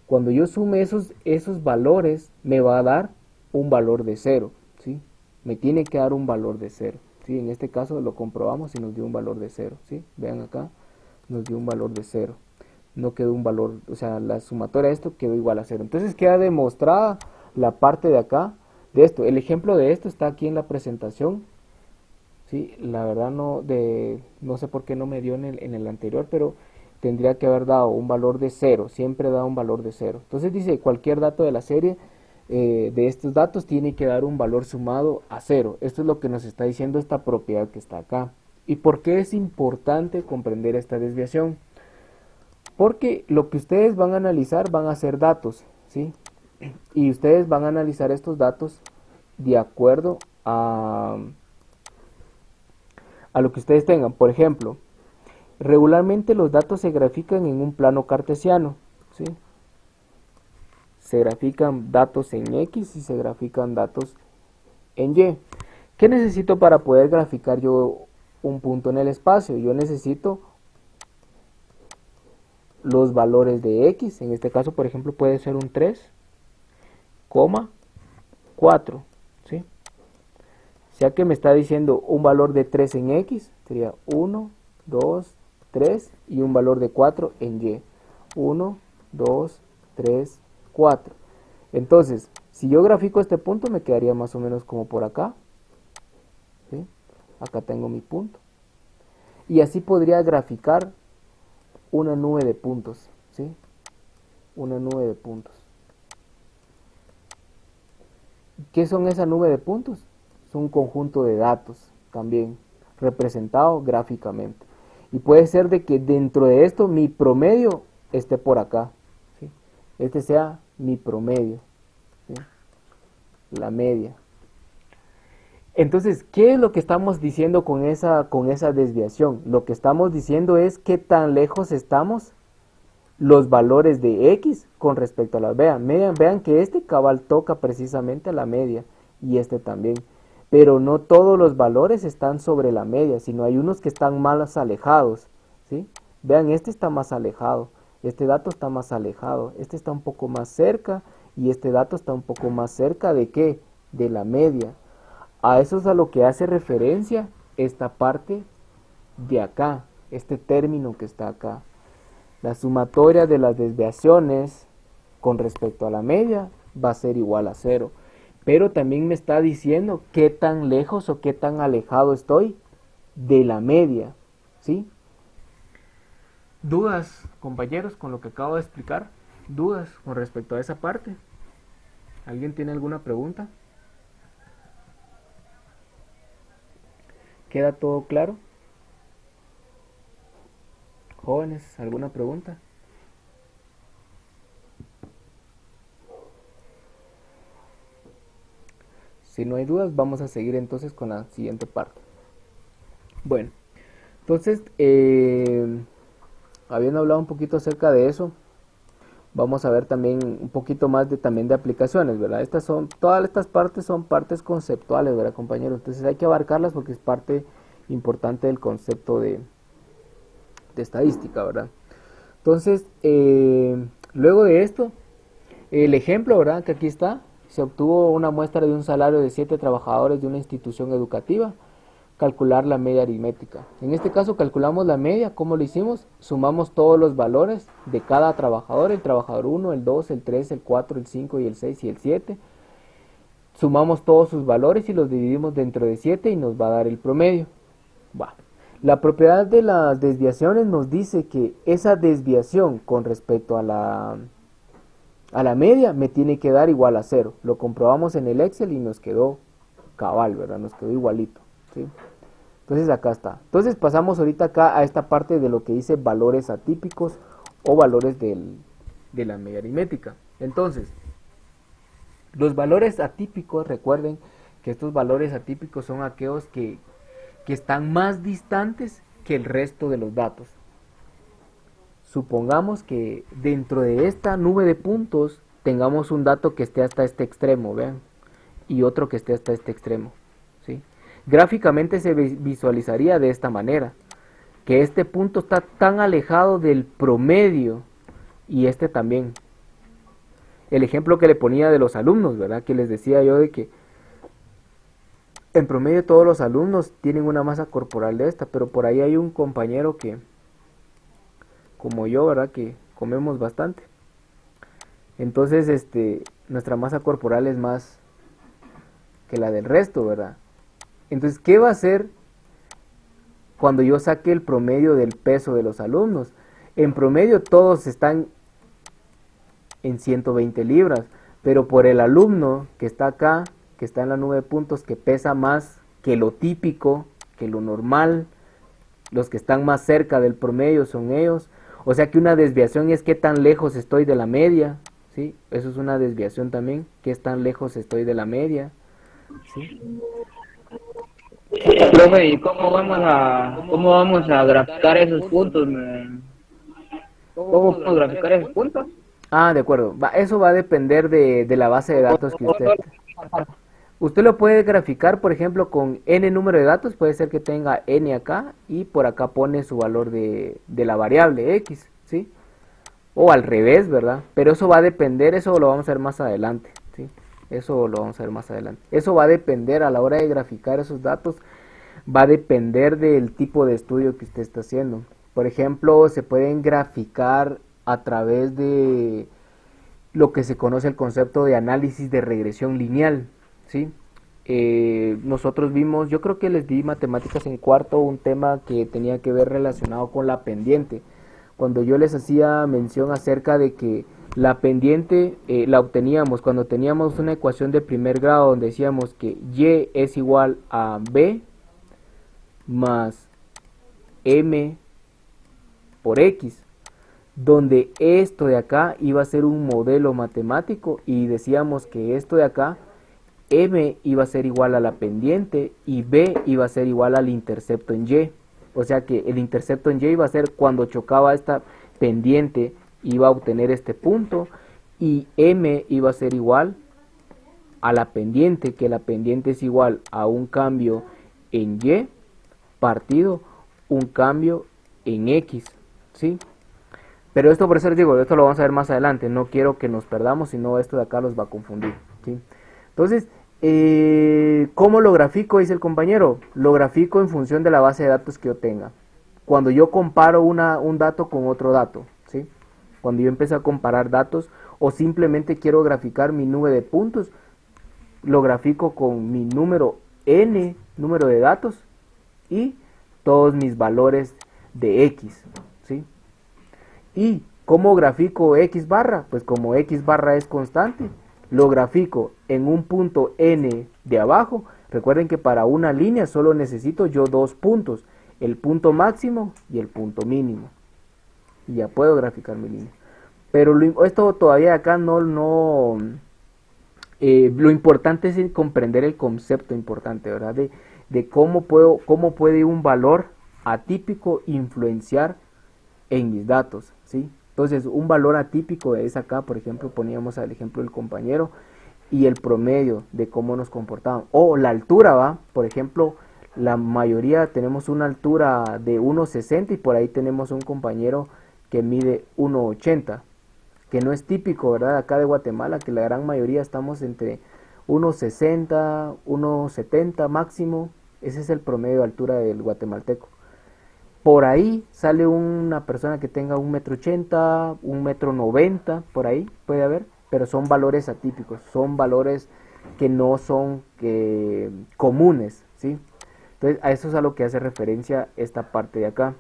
cuando yo sume esos valores, me va a dar un valor de 0, ¿sí? Me tiene que dar un valor de 0, ¿sí? En este caso lo comprobamos y nos dio un valor de 0, ¿sí? Vean acá, nos dio un valor de 0. No quedó un valor, o sea, la sumatoria de esto quedó igual a 0. Entonces queda demostrada la parte de acá de esto. El ejemplo de esto está aquí en la presentación. Sí, la verdad no sé por qué no me dio en el anterior, pero tendría que haber dado un valor de 0, siempre da un valor de 0. Entonces dice, cualquier dato de la serie de estos datos tiene que dar un valor sumado a 0. Esto es lo que nos está diciendo esta propiedad que está acá. ¿Y por qué es importante comprender esta desviación? Porque lo que ustedes van a analizar van a ser datos, ¿sí? Y ustedes van a analizar estos datos de acuerdo a lo que ustedes tengan. Por ejemplo, regularmente los datos se grafican en un plano cartesiano, ¿sí? Se grafican datos en X y se grafican datos en Y. ¿Qué necesito para poder graficar yo un punto en el espacio? Yo necesito los valores de X, en este caso por ejemplo puede ser un 3,4, ¿sí? Ya que me está diciendo un valor de 3 en X, sería 1, 2, 3 y un valor de 4 en Y. 1, 2, 3, 4. Entonces, si yo grafico este punto me quedaría más o menos como por acá, ¿sí? Acá tengo mi punto. Y así podría graficar una nube de puntos, ¿sí? Una nube de puntos. ¿Qué son esa nube de puntos? Es un conjunto de datos también representado gráficamente. Y puede ser de que dentro de esto mi promedio esté por acá, ¿sí? Este sea mi promedio, ¿sí? La media. Entonces, ¿qué es lo que estamos diciendo con esa desviación? Lo que estamos diciendo es qué tan lejos estamos los valores de X con respecto a las. Vean que este cabal toca precisamente a la media y este también. Pero no todos los valores están sobre la media, sino hay unos que están más alejados, ¿sí? Vean, este está más alejado, este dato está más alejado, este está un poco más cerca y este dato está un poco más cerca ¿de qué? De la media. A eso es a lo que hace referencia esta parte de acá, este término que está acá. La sumatoria de las desviaciones con respecto a la media va a ser igual a 0. Pero también me está diciendo qué tan lejos o qué tan alejado estoy de la media, ¿sí? ¿Dudas, compañeros, con lo que acabo de explicar? ¿Dudas con respecto a esa parte? ¿Alguien tiene alguna pregunta? ¿Queda todo claro? Jóvenes, ¿alguna pregunta? Si no hay dudas, vamos a seguir entonces con la siguiente parte. Bueno, entonces, habiendo hablado un poquito acerca de eso, vamos a ver también un poquito más también de aplicaciones, ¿verdad? Todas estas partes son partes conceptuales, ¿verdad, compañeros? Entonces hay que abarcarlas porque es parte importante del concepto de estadística, ¿verdad? Entonces, luego de esto, el ejemplo, ¿verdad? Que aquí está, se obtuvo una muestra de un salario de 7 trabajadores de una institución educativa, calcular la media aritmética. En este caso calculamos la media. ¿Cómo lo hicimos? Sumamos todos los valores de cada trabajador, el trabajador 1, el 2, el 3, el 4, el 5 y el 6 y el 7. Sumamos todos sus valores y los dividimos dentro de 7 y nos va a dar el promedio. La propiedad de las desviaciones nos dice que esa desviación con respecto a la media me tiene que dar igual a 0. Lo comprobamos en el Excel y nos quedó cabal, ¿verdad? Nos quedó igualito, ¿sí? Entonces acá está. Entonces pasamos ahorita acá a esta parte de lo que dice valores atípicos o valores de la media aritmética. Entonces, los valores atípicos, recuerden que estos valores atípicos son aquellos que están más distantes que el resto de los datos. Supongamos que dentro de esta nube de puntos tengamos un dato que esté hasta este extremo, vean, y otro que esté hasta este extremo, ¿sí? Gráficamente se visualizaría de esta manera, que este punto está tan alejado del promedio y este también. El ejemplo que le ponía de los alumnos, ¿verdad? Que les decía yo de que en promedio todos los alumnos tienen una masa corporal de esta, pero por ahí hay un compañero que, como yo, ¿verdad? Que comemos bastante. Entonces, nuestra masa corporal es más que la del resto, ¿verdad? Entonces, ¿qué va a hacer cuando yo saque el promedio del peso de los alumnos? En promedio todos están en 120 libras, pero por el alumno que está acá, que está en la nube de puntos, que pesa más que lo típico, que lo normal, los que están más cerca del promedio son ellos, O sea que una desviación es qué tan lejos estoy de la media, ¿sí? Eso es una desviación también, qué tan lejos estoy de la media, ¿sí? Profe, ¿y cómo vamos a graficar esos puntos? ¿Cómo podemos graficar esos puntos? Ah, de acuerdo. Eso va a depender de la base de datos que usted lo puede graficar, por ejemplo, con n número de datos. Puede ser que tenga n acá y por acá pone su valor de la variable x, ¿sí? O al revés, ¿verdad? Pero eso va a depender, eso lo vamos a ver más adelante, ¿sí? Eso lo vamos a ver más adelante. Eso va a depender a la hora de graficar esos datos, va a depender del tipo de estudio que usted está haciendo. Por ejemplo, se pueden graficar a través de lo que se conoce el concepto de análisis de regresión lineal, ¿sí? Nosotros vimos, yo creo que les di matemáticas en cuarto, un tema que tenía que ver relacionado con la pendiente, cuando yo les hacía mención acerca de que la pendiente la obteníamos cuando teníamos una ecuación de primer grado donde decíamos que y es igual a b más m por x, donde esto de acá iba a ser un modelo matemático y decíamos que esto de acá, m iba a ser igual a la pendiente y b iba a ser igual al intercepto en y. O sea que el intercepto en y iba a ser cuando chocaba esta pendiente, iba a obtener este punto, y m iba a ser igual a la pendiente, que la pendiente es igual a un cambio en y partido un cambio en x, ¿sí? Pero esto, por eso les digo, esto lo vamos a ver más adelante, no quiero que nos perdamos, sino esto de acá los va a confundir, ¿sí? Entonces, ¿cómo lo grafico? Dice el compañero. Lo grafico en función de la base de datos que yo tenga. Cuando yo comparo un dato con otro dato, ¿sí? Cuando yo empiezo a comparar datos o simplemente quiero graficar mi nube de puntos, lo grafico con mi número n, número de datos, y todos mis valores de x, ¿sí? ¿Y cómo grafico x barra? Pues como x barra es constante, lo grafico en un punto n de abajo. Recuerden que para una línea solo necesito yo dos puntos, el punto máximo y el punto mínimo. Y ya puedo graficar mi línea. Pero esto todavía acá lo importante es comprender el concepto importante, ¿verdad? De cómo puede un valor atípico influenciar en mis datos, ¿sí? Entonces, un valor atípico es acá, por ejemplo, poníamos el ejemplo del compañero y el promedio de cómo nos comportaban. O la altura, ¿va? Por ejemplo, la mayoría tenemos una altura de 1,60 y por ahí tenemos un compañero que mide 1,80, que no es típico, ¿verdad? Acá de Guatemala, que la gran mayoría estamos entre 1,60, 1,70 máximo. Ese es el promedio de altura del guatemalteco. Por ahí sale una persona que tenga 1,80 m, 1,90 m, por ahí puede haber, pero son valores atípicos, son valores que no son comunes, ¿sí? Entonces a eso es a lo que hace referencia esta parte de acá.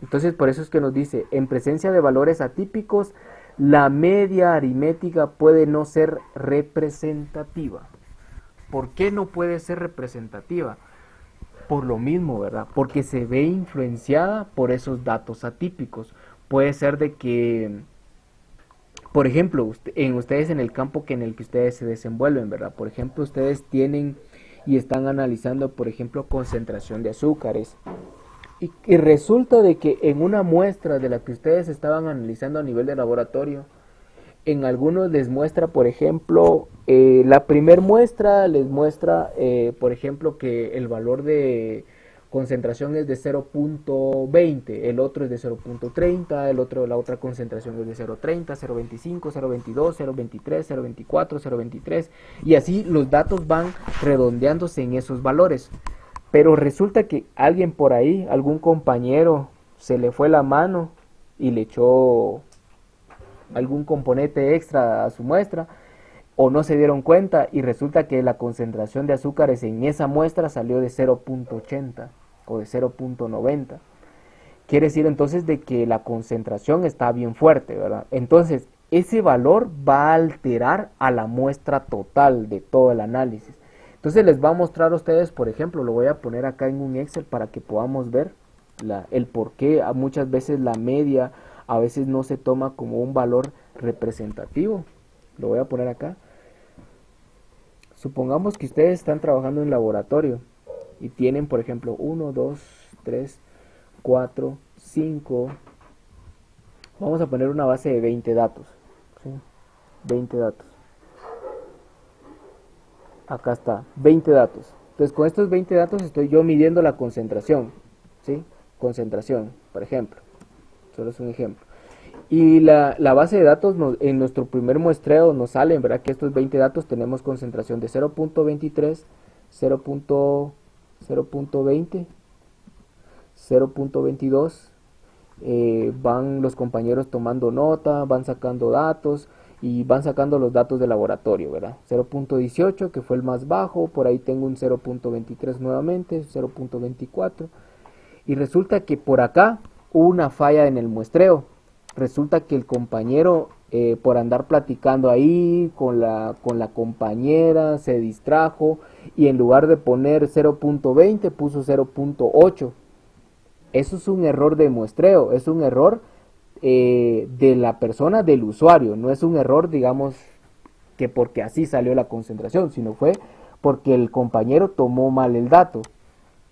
Entonces por eso es que nos dice, en presencia de valores atípicos, la media aritmética puede no ser representativa. ¿Por qué no puede ser representativa? Por lo mismo, ¿verdad? Porque se ve influenciada por esos datos atípicos. Puede ser de que, por ejemplo, ustedes en el campo en el que ustedes se desenvuelven, ¿verdad? Por ejemplo, ustedes tienen y están analizando, por ejemplo, concentración de azúcares. Y resulta de que en una muestra de la que ustedes estaban analizando a nivel de laboratorio, en algunos les muestra, por ejemplo, la primer muestra les muestra, por ejemplo, que el valor de concentración es de 0.20, el otro es de 0.30, la otra concentración es de 0.30, 0.25, 0.22, 0.23, 0.24, 0.23, y así los datos van redondeándose en esos valores. Pero resulta que alguien por ahí, algún compañero, se le fue la mano y le echó algún componente extra a su muestra, o no se dieron cuenta y resulta que la concentración de azúcares en esa muestra salió de 0.80 o de 0.90. Quiere decir entonces de que la concentración está bien fuerte, ¿verdad? Entonces ese valor va a alterar a la muestra total de todo el análisis. Entonces les va a mostrar a ustedes, por ejemplo, lo voy a poner acá en un Excel para que podamos ver el por qué muchas veces la media a veces no se toma como un valor representativo. Lo voy a poner acá. Supongamos que ustedes están trabajando en laboratorio y tienen, por ejemplo, 1, 2, 3, 4, 5. Vamos a poner una base de 20 datos. ¿Sí? 20 datos. Acá está, 20 datos. Entonces con estos 20 datos estoy yo midiendo la concentración. ¿Sí? Concentración, por ejemplo. Solo es un ejemplo. Y la base de datos en nuestro primer muestreo nos sale, ¿verdad? Que estos 20 datos tenemos concentración de 0.23, 0.20, 0.22. Van los compañeros tomando nota, van sacando datos y van sacando los datos del laboratorio, ¿verdad? 0.18 que fue el más bajo, por ahí tengo un 0.23 nuevamente, 0.24 y resulta que por acá hubo una falla en el muestreo. Resulta que el compañero por andar platicando ahí con la compañera se distrajo y en lugar de poner 0.20 puso 0.8. Eso es un error de muestreo, es un error de la persona, del usuario, no es un error, digamos, que porque así salió la concentración, sino fue porque el compañero tomó mal el dato.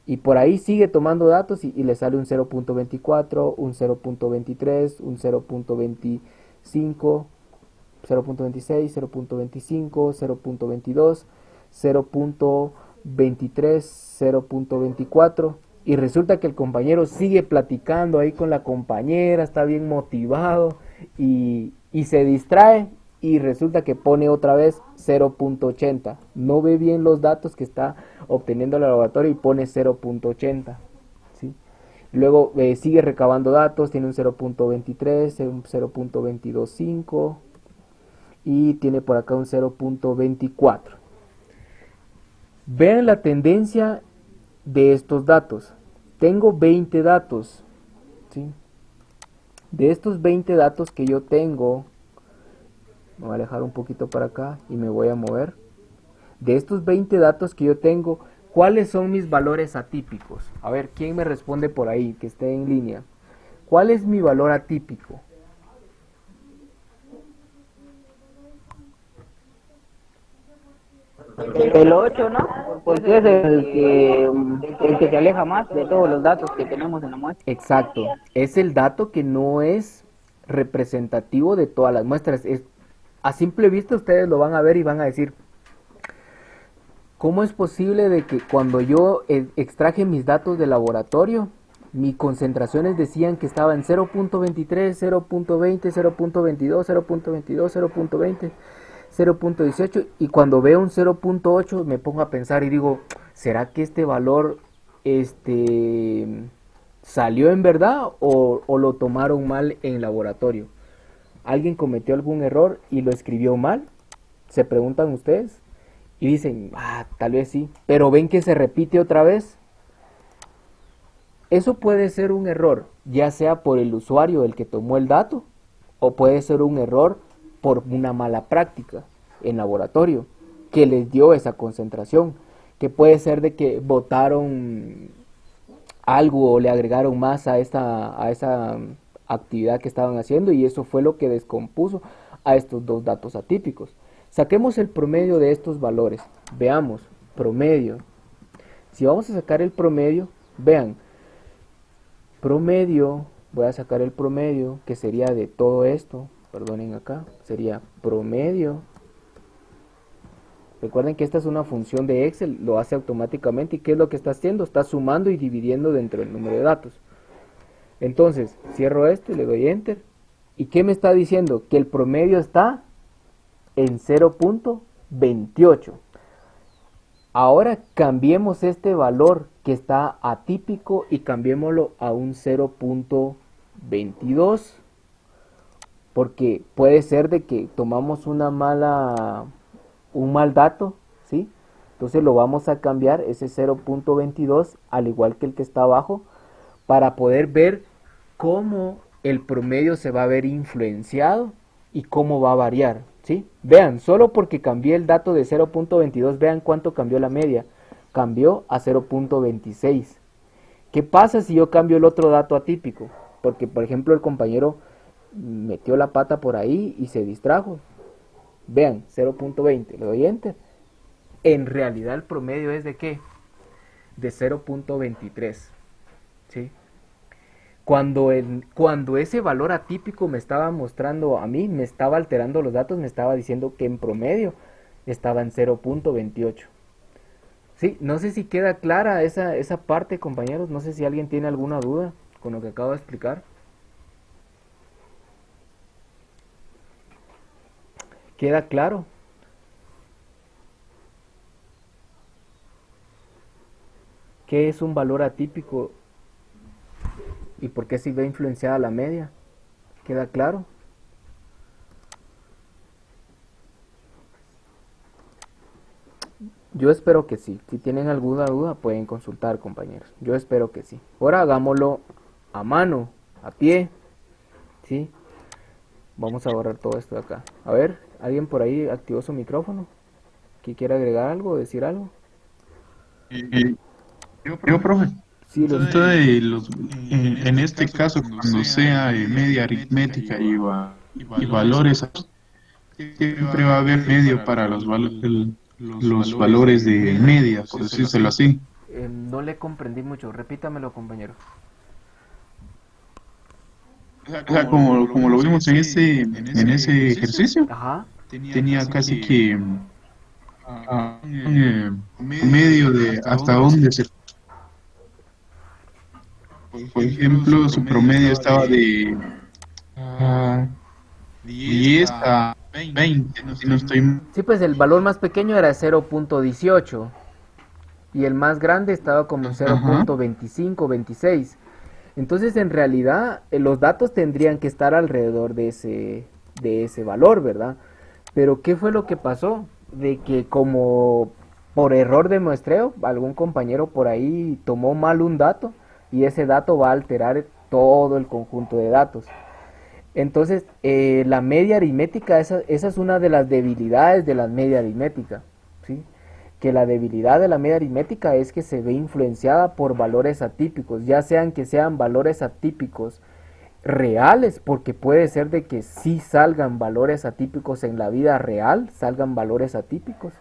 Y por ahí sigue tomando datos y le sale un 0.24, un 0.23, un 0.25, 0.26, 0.25, 0.22, 0.23, 0.24. Y resulta que el compañero sigue platicando ahí con la compañera, está bien motivado y se distrae y resulta que pone otra vez 0.80. No ve bien los datos que está obteniendo el laboratorio y pone 0.80. ¿Sí? Luego sigue recabando datos, tiene un 0.23, un 0.225 y tiene por acá un 0.24. Vean la tendencia de estos datos. Tengo 20 datos. ¿Sí? De estos 20 datos que yo tengo, me voy a alejar un poquito para acá y me voy a mover. De estos 20 datos que yo tengo, ¿cuáles son mis valores atípicos? A ver, ¿quién me responde por ahí que esté en línea? ¿Cuál es mi valor atípico? El 8, ¿no? Porque es el que se aleja más de todos los datos que tenemos en la muestra. Exacto, es el dato que no es representativo de todas las muestras. A simple vista ustedes lo van a ver y van a decir, ¿cómo es posible de que cuando yo extraje mis datos de laboratorio, mis concentraciones decían que estaba en 0.23, 0.20, 0.22, 0.22, 0.20, 0.18 y cuando veo un 0.8 me pongo a pensar y digo, ¿será que este valor salió en verdad o lo tomaron mal en laboratorio? ¿Alguien cometió algún error y lo escribió mal? ¿Se preguntan ustedes? Y dicen, tal vez sí, pero ven que se repite otra vez. Eso puede ser un error, ya sea por el usuario el que tomó el dato, o puede ser un error por una mala práctica en laboratorio, que les dio esa concentración, que puede ser de que botaron algo o le agregaron más a esa actividad que estaban haciendo y eso fue lo que descompuso a estos dos datos atípicos. Saquemos el promedio de estos valores. Veamos, promedio. Si vamos a sacar el promedio, vean, promedio, voy a sacar el promedio, que sería de todo esto, perdonen acá, sería promedio. Recuerden que esta es una función de Excel, lo hace automáticamente. ¿Y qué es lo que está haciendo? Está sumando y dividiendo dentro del número de datos. Entonces, cierro esto y le doy Enter. ¿Y qué me está diciendo? Que el promedio está en 0.28. Ahora cambiemos este valor que está atípico y cambiémoslo a un 0.22. Porque puede ser de que tomamos un mal dato, ¿sí? Entonces lo vamos a cambiar, ese 0.22, al igual que el que está abajo, para poder ver cómo el promedio se va a ver influenciado y cómo va a variar, ¿sí? Vean, solo porque cambié el dato de 0.22, vean cuánto cambió la media. Cambió a 0.26. ¿Qué pasa si yo cambio el otro dato atípico? Porque, por ejemplo, el compañero metió la pata por ahí y se distrajo. Vean, 0.20, le doy enter. En realidad el promedio es de ¿qué? De 0.23. ¿Sí? Cuando ese valor atípico me estaba mostrando a mí, me estaba alterando los datos, me estaba diciendo que en promedio estaba en 0.28. Sí, no sé si queda clara esa parte, compañeros. No sé si alguien tiene alguna duda con lo que acabo de explicar. ¿Queda claro? ¿Qué es un valor atípico y por qué se ve influenciada la media? ¿Queda claro? Yo espero que sí. Si tienen alguna duda pueden consultar, compañeros. Yo espero que sí. Ahora hagámoslo a mano, a pie. ¿Sí? Vamos a borrar todo esto de acá. A ver, ¿alguien por ahí activó su micrófono? ¿Que quiere agregar algo, decir algo? Eh, yo, profe, Sí, entonces en este caso, cuando sea media aritmética y valores, siempre va a haber medio para los valores de media, por decírselo así. No le comprendí mucho. Repítamelo, compañero. O sea, como lo vimos en ese ejercicio, Ajá. tenía casi que medio de hasta dónde por ejemplo, su promedio estaba de ah, 10 a 20, si no estoy mal. Sí, pues el valor más pequeño era 0.18 y el más grande estaba como en Ajá. 0.25, 26. Entonces, en realidad, los datos tendrían que estar alrededor de ese valor, ¿verdad? Pero, ¿qué fue lo que pasó? De que como por error de muestreo, algún compañero por ahí tomó mal un dato y ese dato va a alterar todo el conjunto de datos. Entonces, la media aritmética, esa es una de las debilidades de la media aritmética, ¿sí? Que la debilidad de la media aritmética es que se ve influenciada por valores atípicos, ya sean que sean valores atípicos reales, porque puede ser de que sí salgan valores atípicos en la vida real, salgan valores atípicos,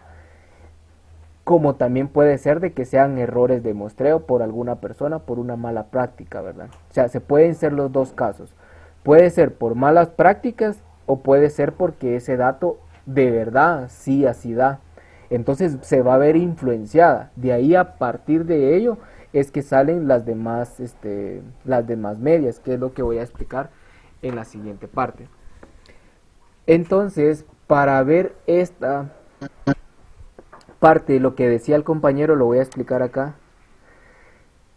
como también puede ser de que sean errores de muestreo por alguna persona, por una mala práctica, ¿verdad? O sea, se pueden ser los dos casos. Puede ser por malas prácticas o puede ser porque ese dato de verdad sí así da. Entonces se va a ver influenciada. De ahí a partir de ello es que salen las demás medias, que es lo que voy a explicar en la siguiente parte. Entonces, para ver esta parte, lo que decía el compañero, lo voy a explicar acá.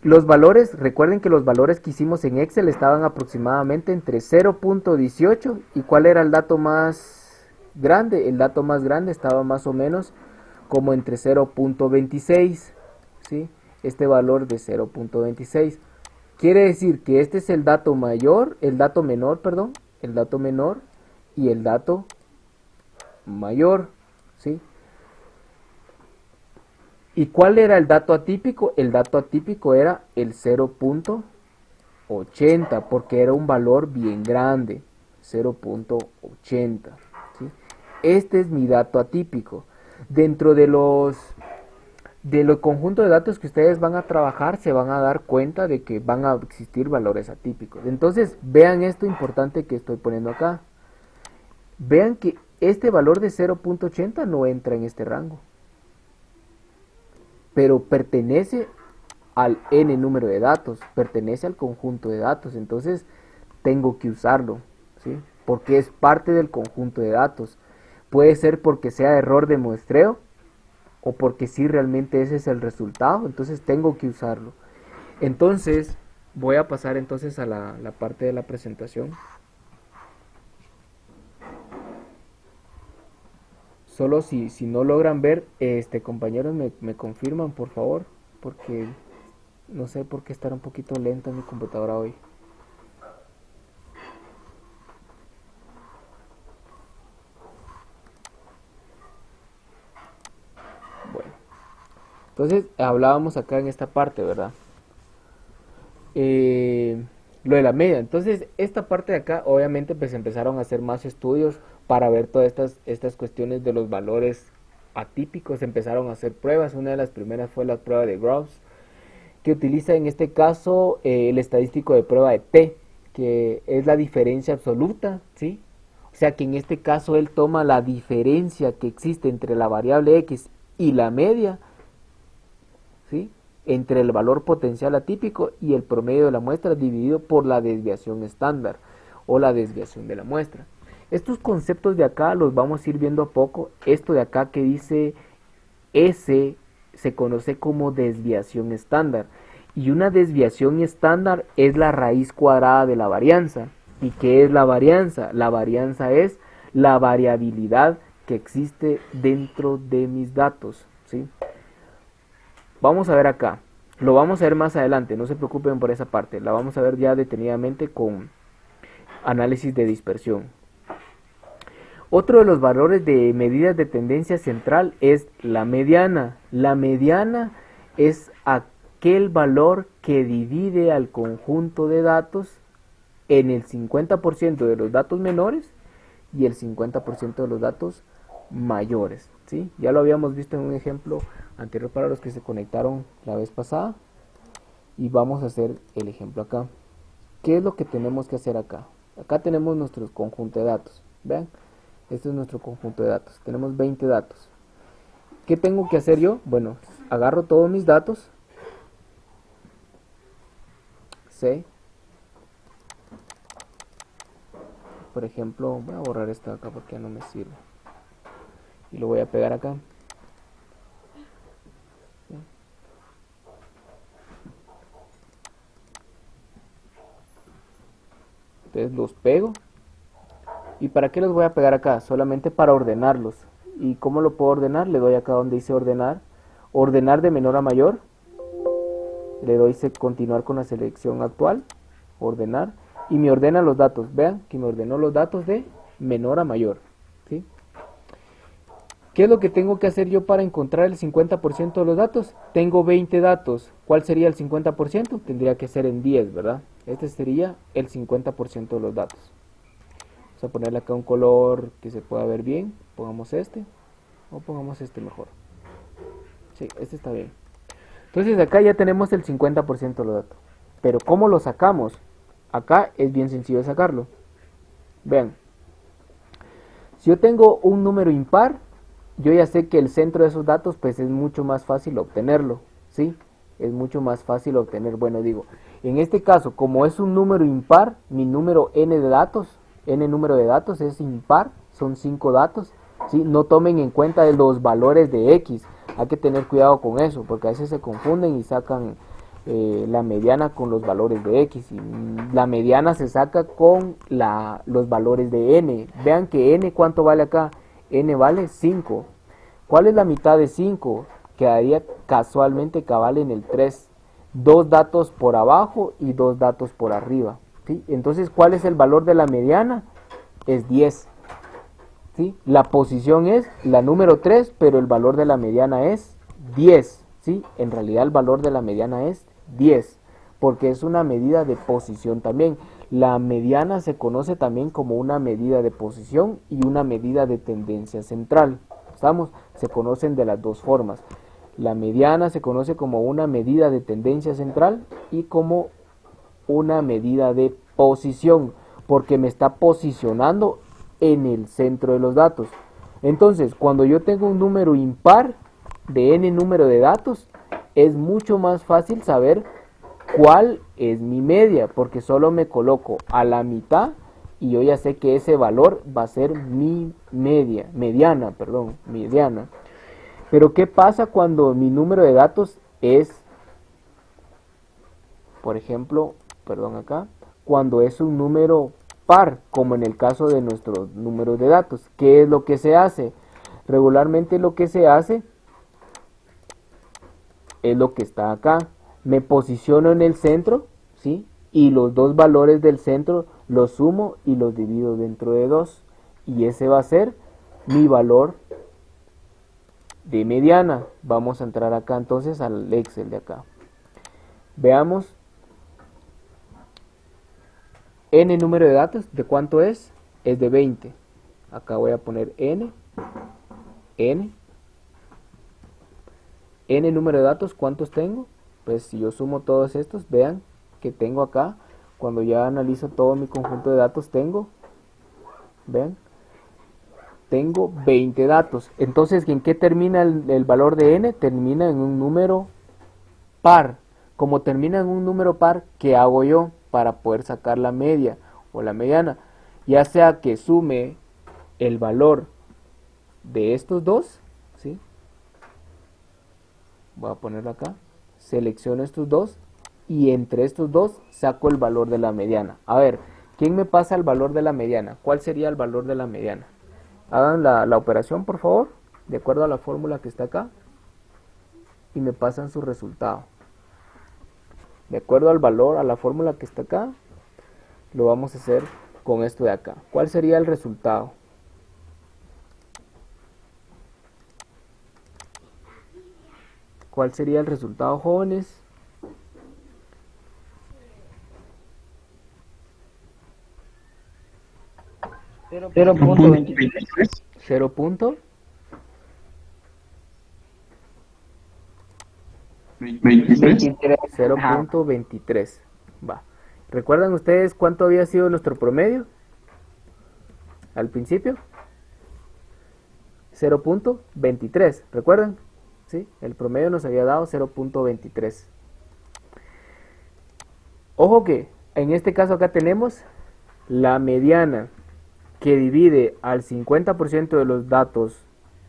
Los valores, recuerden que los valores que hicimos en Excel estaban aproximadamente entre 0.18 y ¿cuál era el dato más grande? El dato más grande estaba más o menos como entre 0.26, ¿sí? Este valor de 0.26. Quiere decir que este es el dato mayor, el dato menor, perdón, el dato menor y el dato mayor, ¿sí? ¿Y cuál era el dato atípico? El dato atípico era el 0.80 porque era un valor bien grande, 0.80. ¿Sí? Este es mi dato atípico. Dentro de los conjuntos de datos que ustedes van a trabajar, se van a dar cuenta de que van a existir valores atípicos. Entonces, vean esto importante que estoy poniendo acá. Vean que este valor de 0.80 no entra en este rango, pero pertenece al n número de datos, pertenece al conjunto de datos, entonces tengo que usarlo, ¿sí? Porque es parte del conjunto de datos. Puede ser porque sea error de muestreo o porque sí realmente ese es el resultado, entonces tengo que usarlo. Entonces voy a pasar entonces a la parte de la presentación. Solo si no logran ver, compañeros, me confirman, por favor, porque no sé por qué estará un poquito lenta mi computadora hoy. Bueno, entonces hablábamos acá en esta parte, ¿verdad? lo de la media. Entonces, esta parte de acá, obviamente, pues empezaron a hacer más estudios para ver todas estas cuestiones de los valores atípicos. Empezaron a hacer pruebas. Una de las primeras fue la prueba de Groves, que utiliza en este caso el estadístico de prueba de T, que es la diferencia absoluta, ¿sí? O sea que en este caso él toma la diferencia que existe entre la variable X y la media, ¿sí? Entre el valor potencial atípico y el promedio de la muestra dividido por la desviación estándar o la desviación de la muestra. Estos conceptos de acá los vamos a ir viendo a poco. Esto de acá que dice S se conoce como desviación estándar. Y una desviación estándar es la raíz cuadrada de la varianza. ¿Y qué es la varianza? La varianza es la variabilidad que existe dentro de mis datos, ¿sí? Vamos a ver acá. Lo vamos a ver más adelante, no se preocupen por esa parte. La vamos a ver ya detenidamente con análisis de dispersión. Otro de los valores de medidas de tendencia central es la mediana. La mediana es aquel valor que divide al conjunto de datos en el 50% de los datos menores y el 50% de los datos mayores, ¿sí? Ya lo habíamos visto en un ejemplo anterior para los que se conectaron la vez pasada. Y vamos a hacer el ejemplo acá. ¿Qué es lo que tenemos que hacer acá? Acá tenemos nuestro conjunto de datos. Vean, este es nuestro conjunto de datos. Tenemos 20 datos. ¿Qué tengo que hacer yo? Bueno, agarro todos mis datos. C. Por ejemplo, voy a borrar esto acá porque ya no me sirve. Y lo voy a pegar acá. Entonces los pego. ¿Y para qué los voy a pegar acá? Solamente para ordenarlos. ¿Y cómo lo puedo ordenar? Le doy acá donde dice ordenar. Ordenar de menor a mayor. Le doy continuar con la selección actual. Ordenar. Y me ordena los datos. Vean que me ordenó los datos de menor a mayor, ¿sí? ¿Qué es lo que tengo que hacer yo para encontrar el 50% de los datos? Tengo 20 datos. ¿Cuál sería el 50%? Tendría que ser en 10, ¿verdad? Este sería el 50% de los datos. Vamos a ponerle acá un color que se pueda ver bien. Pongamos este. O pongamos este mejor. Sí, este está bien. Entonces acá ya tenemos el 50% de los datos. Pero ¿cómo lo sacamos? Acá es bien sencillo de sacarlo. Vean. Si yo tengo un número impar, yo ya sé que el centro de esos datos pues es mucho más fácil obtenerlo, ¿sí? Es mucho más fácil obtener, bueno, digo, en este caso, como es un número impar, mi número n de datos, n número de datos es impar, son 5 datos, ¿sí? No tomen en cuenta los valores de x, hay que tener cuidado con eso, porque a veces se confunden y sacan la mediana con los valores de x, y la mediana se saca con los valores de n. Vean que n, ¿cuánto vale acá? N vale 5. ¿Cuál es la mitad de 5? Quedaría casualmente cabal en el 3. 2 datos por abajo y 2 datos por arriba, ¿sí? Entonces, ¿cuál es el valor de la mediana? Es 10, ¿sí? La posición es la número 3, pero el valor de la mediana es 10, ¿sí? En realidad el valor de la mediana es 10, porque es una medida de posición también. La mediana se conoce también como una medida de posición y una medida de tendencia central. ¿Estamos? Se conocen de las dos formas. La mediana se conoce como una medida de tendencia central y como una medida de posición, porque me está posicionando en el centro de los datos. Entonces, cuando yo tengo un número impar de n número de datos, es mucho más fácil saber cuál es mi media, porque solo me coloco a la mitad y yo ya sé que ese valor va a ser mi mediana. Pero ¿qué pasa cuando mi número de datos es, por ejemplo, cuando es un número par, como en el caso de nuestros números de datos? ¿Qué es lo que se hace? Regularmente lo que se hace es lo que está acá. Me posiciono en el centro, ¿sí? Y los dos valores del centro los sumo y los divido dentro de 2. Y ese va a ser mi valor de mediana. Vamos a entrar acá entonces al Excel de acá. Veamos n número de datos, ¿de cuánto es? Es de 20. Acá voy a poner n número de datos, ¿cuántos tengo? Pues si yo sumo todos estos, vean que tengo acá, cuando ya analizo todo mi conjunto de datos, vean, tengo 20 datos. Entonces, ¿en qué termina el valor de n? Termina en un número par. Como termina en un número par, ¿qué hago yo para poder sacar la media o la mediana? Ya sea que sume el valor de estos dos, ¿sí? Voy a ponerlo acá, selecciono estos dos y entre estos dos saco el valor de la mediana. A ver, ¿quién me pasa el valor de la mediana? ¿Cuál sería el valor de la mediana? Hagan la operación, por favor, de acuerdo a la fórmula que está acá, y me pasan su resultado. De acuerdo al valor, a la fórmula que está acá, lo vamos a hacer con esto de acá. ¿Cuál sería el resultado? ¿Cuál sería el resultado, jóvenes? Cero punto 23. 0 punto 23. 0.23. Va. ¿Recuerdan ustedes cuánto había sido nuestro promedio al principio? 0.23. ¿Recuerdan? ¿Sí? El promedio nos había dado 0.23. Ojo que en este caso acá tenemos la mediana que divide al 50% de los datos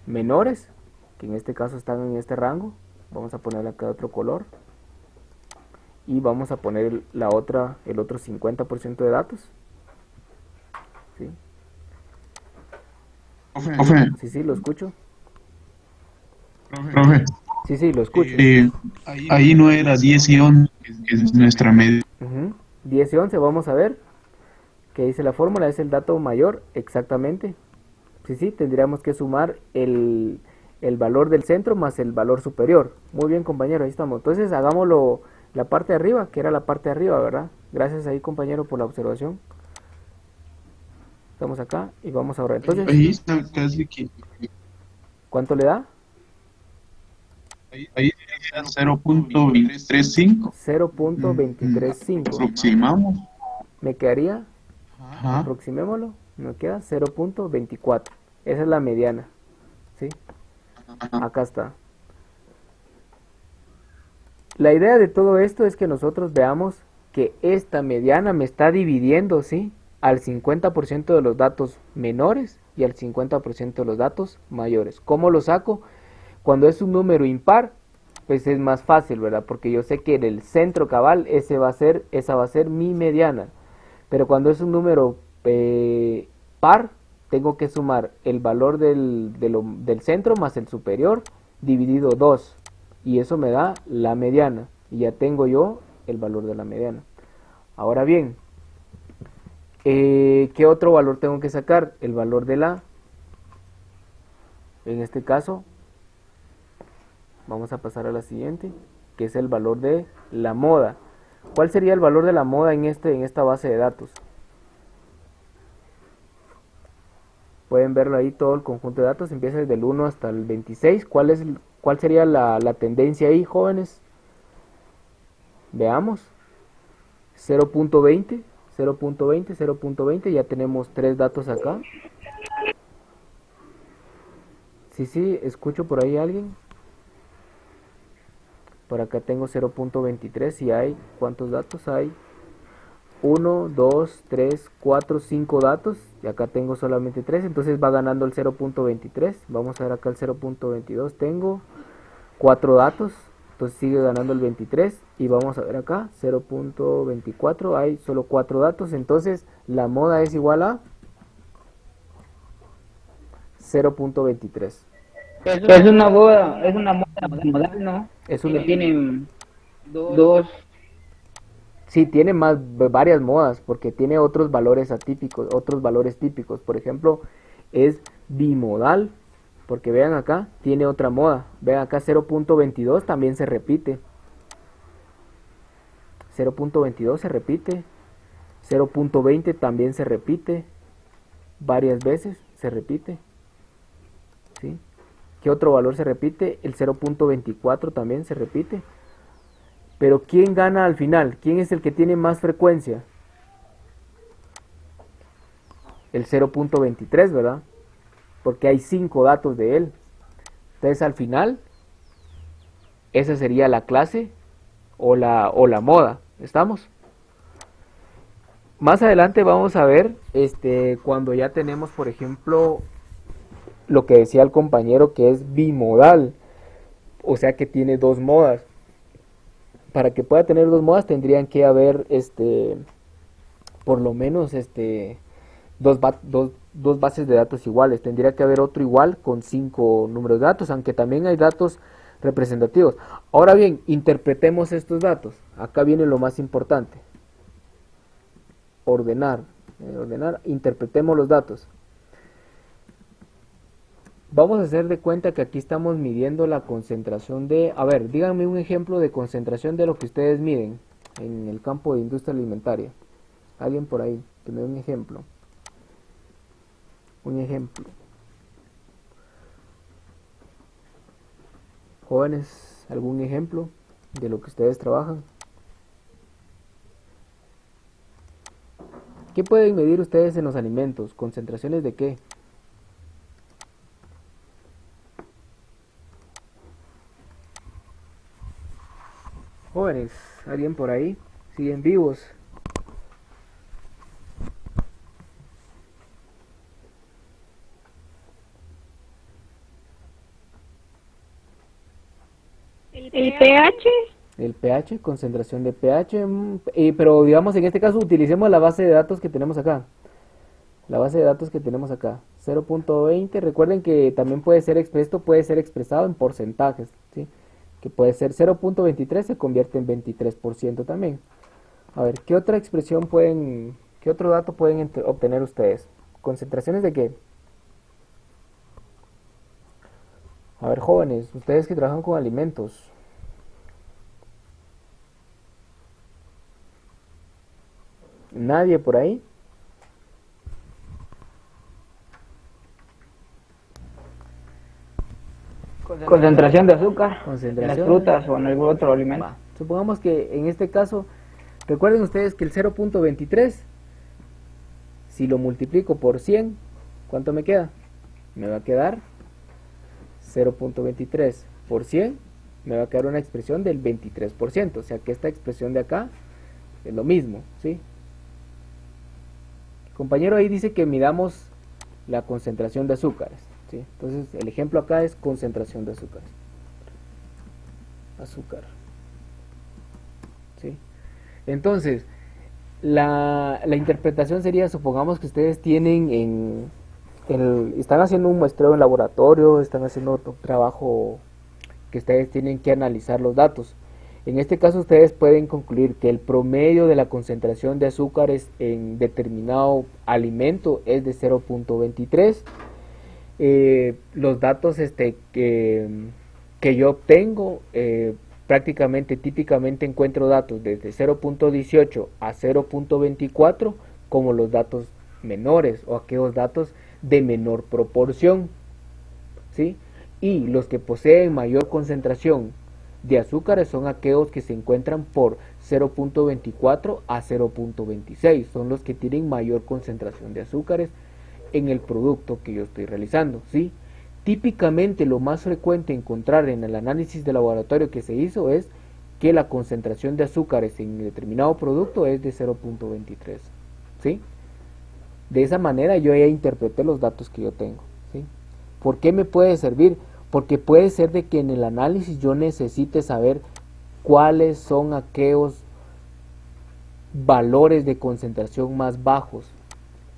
menores, que en este caso están en este rango. Vamos a ponerle acá otro color y vamos a poner el otro 50% de datos. ¿Sí? Profe, Sí, lo escucho. profe, Sí, lo escucho. ahí no era 10 y 11, que es nuestra media. 10 y 11, vamos a ver qué dice la fórmula. Es el dato mayor, exactamente. Sí, tendríamos que sumar el valor del centro más el valor superior. Muy bien, compañero, ahí estamos. Entonces hagámoslo la parte de arriba, que era la parte de arriba, ¿verdad? Gracias ahí, compañero, por la observación. Estamos acá y vamos ahora. Entonces, Ahí está casi que. ¿cuánto le da? Ahí está 0.235. 0.235. Aproximamos. Me quedaría, Ajá. aproximémoslo, me queda 0.24. Esa es la mediana. ¿Sí? Acá está. La idea de todo esto es que nosotros veamos que esta mediana me está dividiendo, ¿sí?, al 50% de los datos menores y al 50% de los datos mayores. ¿Cómo lo saco? Cuando es un número impar, pues es más fácil, ¿verdad? Porque yo sé que en el centro cabal esa va a ser mi mediana. Pero cuando es un número par, tengo que sumar el valor del centro más el superior dividido 2. Y eso me da la mediana. Y ya tengo yo el valor de la mediana. Ahora bien, ¿qué otro valor tengo que sacar? El valor de en este caso, vamos a pasar a la siguiente, que es el valor de la moda. ¿Cuál sería el valor de la moda en esta base de datos? Pueden verlo ahí, todo el conjunto de datos, empieza desde el 1 hasta el 26. ¿Cuál sería la tendencia ahí, jóvenes? Veamos. 0.20, 0.20, 0.20, ya tenemos 3 datos acá. Sí, escucho por ahí a alguien. Por acá tengo 0.23 y hay, ¿cuántos datos hay? 1, 2, 3, 4, 5 datos. Y acá tengo solamente 3, entonces va ganando el 0.23. Vamos a ver acá el 0.22. Tengo 4 datos, entonces sigue ganando el 23. Y vamos a ver acá, 0.24. Hay solo 4 datos, entonces la moda es igual a 0.23. Es una moda modal, ¿no? Es una... Que tienen dos. Sí, tiene varias modas, porque tiene otros valores atípicos, otros valores típicos. Por ejemplo, es bimodal, porque vean acá, tiene otra moda. Vean acá 0.22 también se repite. 0.22 se repite. 0.20 también se repite varias veces, se repite, ¿sí? ¿Qué otro valor se repite? El 0.24 también se repite. Pero ¿quién gana al final? ¿Quién es el que tiene más frecuencia? El 0.23, ¿verdad? Porque hay 5 datos de él. Entonces al final, esa sería la clase o la moda. ¿Estamos? Más adelante vamos a ver cuando ya tenemos, por ejemplo, lo que decía el compañero, que es bimodal, o sea que tiene 2 modas. Para que pueda tener 2 modas tendrían que haber por lo menos dos bases de datos iguales. Tendría que haber otro igual con 5 números de datos, aunque también hay datos representativos. Ahora bien, interpretemos estos datos. Acá viene lo más importante. Ordenar, interpretemos los datos. Vamos a hacer de cuenta que aquí estamos midiendo la concentración de... A ver, díganme un ejemplo de concentración de lo que ustedes miden en el campo de industria alimentaria. Alguien por ahí, que me dé un ejemplo. Un ejemplo. Jóvenes, ¿algún ejemplo de lo que ustedes trabajan? ¿Qué pueden medir ustedes en los alimentos? ¿Concentraciones de qué? Jóvenes, ¿alguien por ahí? ¿Siguen vivos? El pH. El pH, concentración de pH, pero digamos en este caso utilicemos la base de datos que tenemos acá. La base de datos que tenemos acá, 0.20, recuerden que también puede ser expresado en porcentajes, ¿sí? Que puede ser 0.23 se convierte en 23% también. A ver, ¿qué otra expresión qué otro dato pueden obtener ustedes? ¿Concentraciones de qué? A ver, jóvenes, ustedes que trabajan con alimentos. ¿Nadie por ahí? Concentración de azúcar en las Concentración. frutas o en algún otro alimento. Va. Supongamos que en este caso, recuerden ustedes que el 0.23, si lo multiplico por 100, ¿cuánto me queda? Me va a quedar 0.23 por 100, me va a quedar una expresión del 23%, o sea que esta expresión de acá es lo mismo, ¿sí? El compañero ahí dice que midamos la concentración de azúcares, ¿sí? Entonces el ejemplo acá es concentración de azúcares. Azúcar, ¿sí? Entonces la interpretación sería, supongamos que ustedes tienen están haciendo un muestreo en laboratorio, están haciendo otro trabajo que ustedes tienen que analizar los datos. En este caso ustedes pueden concluir que el promedio de la concentración de azúcares en determinado alimento es de 0.23. Los datos que yo obtengo, típicamente encuentro datos desde 0.18 a 0.24 como los datos menores o aquellos datos de menor proporción, ¿sí? Y los que poseen mayor concentración de azúcares son aquellos que se encuentran por 0.24 a 0.26, son los que tienen mayor concentración de azúcares en el producto que yo estoy realizando, ¿sí? Típicamente lo más frecuente encontrar en el análisis de laboratorio que se hizo es que la concentración de azúcares en determinado producto es de 0.23, ¿sí? De esa manera yo ya interpreté los datos que yo tengo, ¿sí? ¿Por qué me puede servir? Porque puede ser de que en el análisis yo necesite saber cuáles son aquellos valores de concentración más bajos.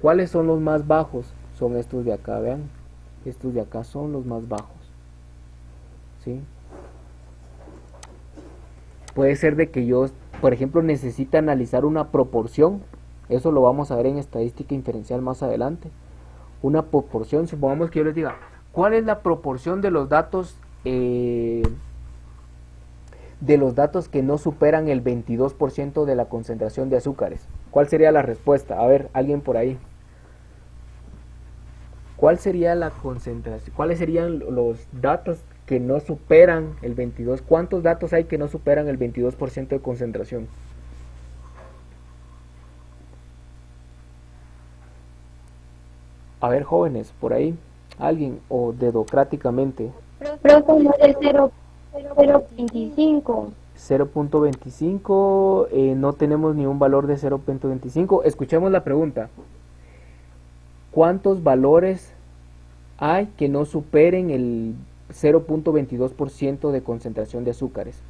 ¿Cuáles son los más bajos? Son estos de acá, vean. Estos de acá son los más bajos, ¿sí? Puede ser de que yo, por ejemplo, necesite analizar una proporción. Eso lo vamos a ver en estadística inferencial más adelante. Una proporción, supongamos que yo les diga, ¿cuál es la proporción de los datos de los datos que no superan el 22% de la concentración de azúcares? ¿Cuál sería la respuesta? A ver, alguien por ahí. ¿Cuál sería la concentración? ¿Cuáles serían los datos que no superan el 22? ¿Cuántos datos hay que no superan el 22% de concentración? A ver, jóvenes, por ahí, alguien, o dedocráticamente. Profe, no es el 0.25. 0.25, no tenemos ni un valor de 0.25. Escuchemos la pregunta. ¿Cuántos valores hay que no superen el 0.22% de concentración de azúcares?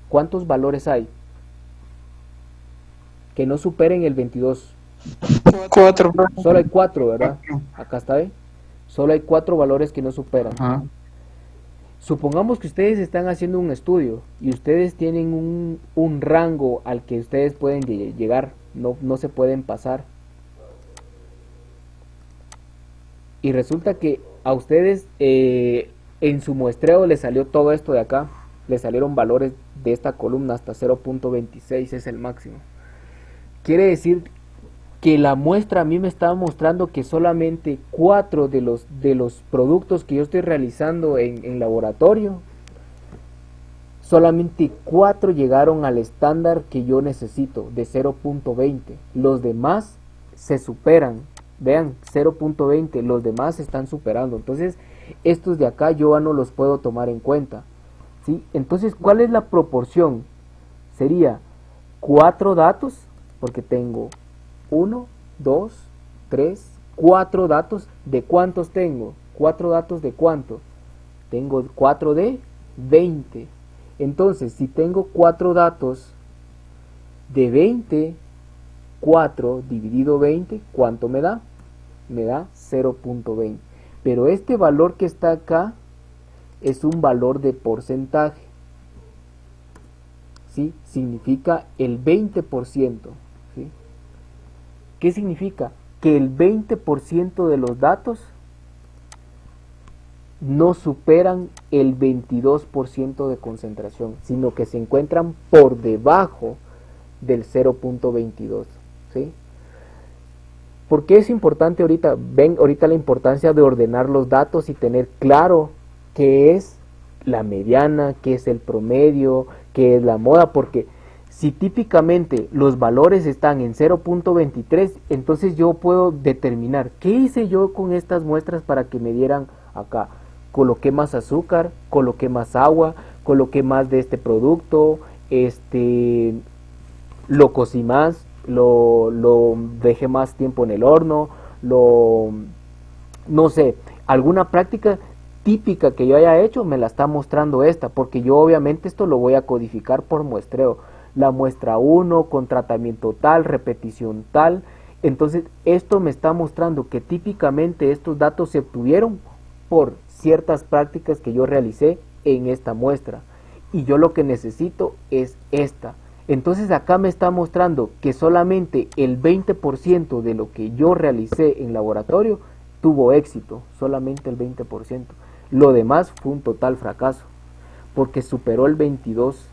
¿Cuántos valores hay que no superen el 22? 4. Solo hay 4, ¿verdad? Acá está, ¿eh? Solo hay 4 valores que no superan. Ajá. Supongamos que ustedes están haciendo un estudio y ustedes tienen un rango al que ustedes pueden llegar, no se pueden pasar. Y resulta que a ustedes en su muestreo les salió todo esto de acá, les salieron valores de esta columna hasta 0.26 es el máximo. Quiere decir que la muestra a mí me estaba mostrando que solamente 4 de los productos que yo estoy realizando en laboratorio, solamente 4 llegaron al estándar que yo necesito de 0.20. Los demás se superan. Vean, 0.20, los demás se están superando. Entonces, estos de acá yo no los puedo tomar en cuenta, ¿sí? Entonces, ¿cuál es la proporción? Sería 4 datos, porque tengo 1, 2, 3, 4 datos. ¿De cuántos tengo? 4 datos de cuánto? Tengo 4 de 20. Entonces, si tengo 4 datos de 20, 4 dividido 20, ¿cuánto me da? Me da 0.20. Pero este valor que está acá es un valor de porcentaje, ¿sí? Significa el 20%, ¿sí? ¿Qué significa? Que el 20% de los datos no superan el 22% de concentración, sino que se encuentran por debajo del 0.22, ¿sí? ¿Por qué es importante ahorita? Ven ahorita la importancia de ordenar los datos y tener claro qué es la mediana, qué es el promedio, qué es la moda, porque si típicamente los valores están en 0.23, entonces yo puedo determinar qué hice yo con estas muestras para que me dieran acá. Coloqué más azúcar, coloqué más agua, coloqué más de este producto, lo cocí más, lo dejé más tiempo en el horno, no sé, alguna práctica típica que yo haya hecho me la está mostrando esta, porque yo obviamente esto lo voy a codificar por muestreo. La muestra 1 con tratamiento tal, repetición tal. Entonces esto me está mostrando que típicamente estos datos se obtuvieron por ciertas prácticas que yo realicé en esta muestra. Y yo lo que necesito es esta. Entonces acá me está mostrando que solamente el 20% de lo que yo realicé en laboratorio tuvo éxito, solamente el 20%. Lo demás fue un total fracaso, porque superó el 22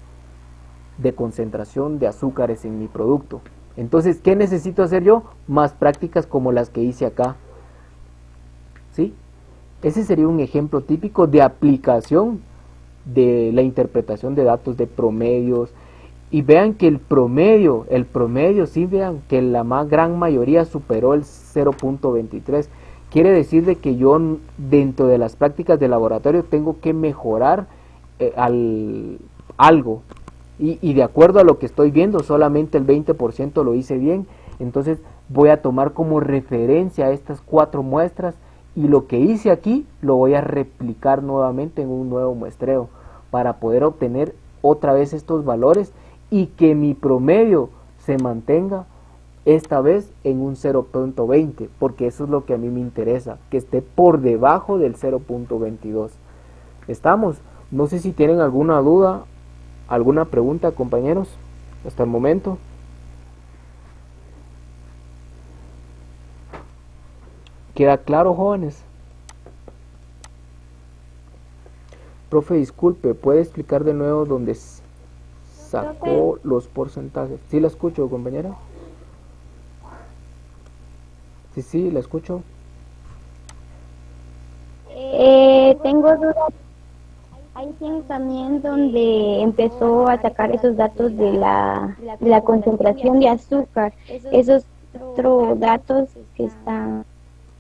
de concentración de azúcares en mi producto. Entonces, ¿qué necesito hacer yo? Más prácticas como las que hice acá, ¿sí? Ese sería un ejemplo típico de aplicación de la interpretación de datos de promedios. Y vean que el promedio, sí, vean que la gran mayoría superó el 0.23. Quiere decir de que yo dentro de las prácticas de laboratorio tengo que mejorar algo. Y de acuerdo a lo que estoy viendo, solamente el 20% lo hice bien. Entonces voy a tomar como referencia estas 4 muestras y lo que hice aquí lo voy a replicar nuevamente en un nuevo muestreo para poder obtener otra vez estos valores y que mi promedio se mantenga esta vez en un 0.20, porque eso es lo que a mí me interesa, que esté por debajo del 0.22. ¿Estamos? No sé si tienen alguna duda, alguna pregunta, compañeros, hasta el momento. ¿Queda claro, jóvenes? Profe, disculpe, ¿puede explicar de nuevo dónde sacó los porcentajes? ¿Sí la escucho, compañera? Sí, la escucho. Tengo dudas. Ahí tiene también donde empezó a sacar esos datos de la concentración de azúcar, esos otros datos que están.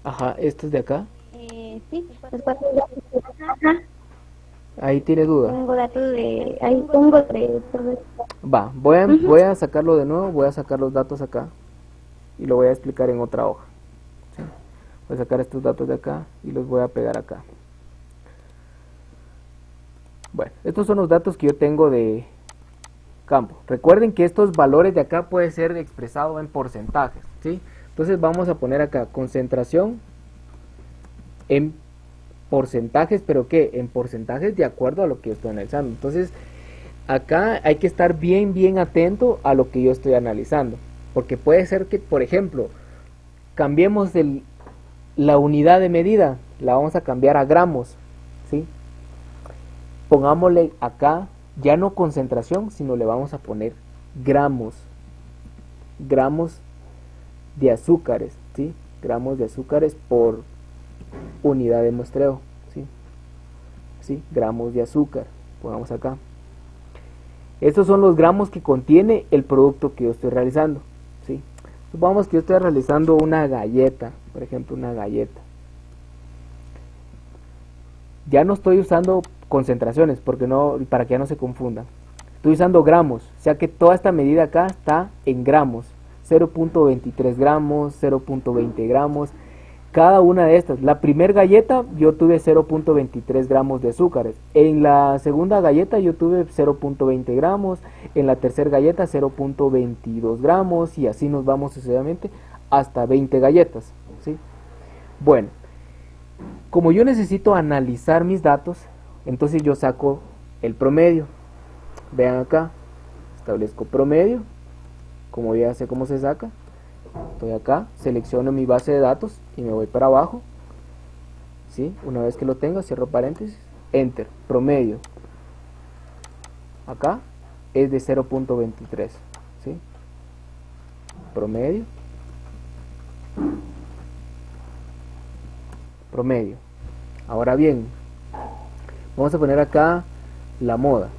Ajá, estos de acá. Sí, los 4 datos. Ajá, Ahí tiene duda. tengo datos de, ahí tengo de todo esto. Va, voy a sacarlo de nuevo, voy a sacar los datos acá y lo voy a explicar en otra hoja. ¿Sí? Voy a sacar estos datos de acá y los voy a pegar acá. Bueno, estos son los datos que yo tengo de campo. Recuerden que estos valores de acá pueden ser expresados en porcentajes, ¿sí? Entonces vamos a poner acá concentración en porcentajes, pero ¿qué? En porcentajes de acuerdo a lo que yo estoy analizando. Entonces acá hay que estar bien atento a lo que yo estoy analizando, porque puede ser que, por ejemplo, cambiemos la unidad de medida, la vamos a cambiar a gramos, ¿sí? Pongámosle acá ya no concentración, sino le vamos a poner gramos de azúcares, ¿sí? Gramos de azúcares por unidad de muestreo, ¿sí? ¿Sí? Gramos de azúcar, pongamos acá. Estos son los gramos que contiene el producto que yo estoy realizando, ¿sí? Supongamos que yo estoy realizando una galleta, por ejemplo, una galleta. Ya no estoy usando concentraciones para que ya no se confundan. Estoy usando gramos, o sea que toda esta medida acá está en gramos. 0.23 gramos, 0.20 gramos, cada una de estas. La primera galleta yo tuve 0.23 gramos de azúcares, en la segunda galleta yo tuve 0.20 gramos, en la tercera galleta 0.22 gramos y así nos vamos sucesivamente hasta 20 galletas, ¿sí? Bueno, como yo necesito analizar mis datos, entonces yo saco el promedio. Vean acá, establezco promedio, como ya sé cómo se saca. Estoy acá, selecciono mi base de datos y me voy para abajo, ¿sí? Una vez que lo tenga, cierro paréntesis, enter, promedio. Acá es de 0.23, ¿sí? Promedio. Promedio. Ahora bien, vamos a poner acá la moda.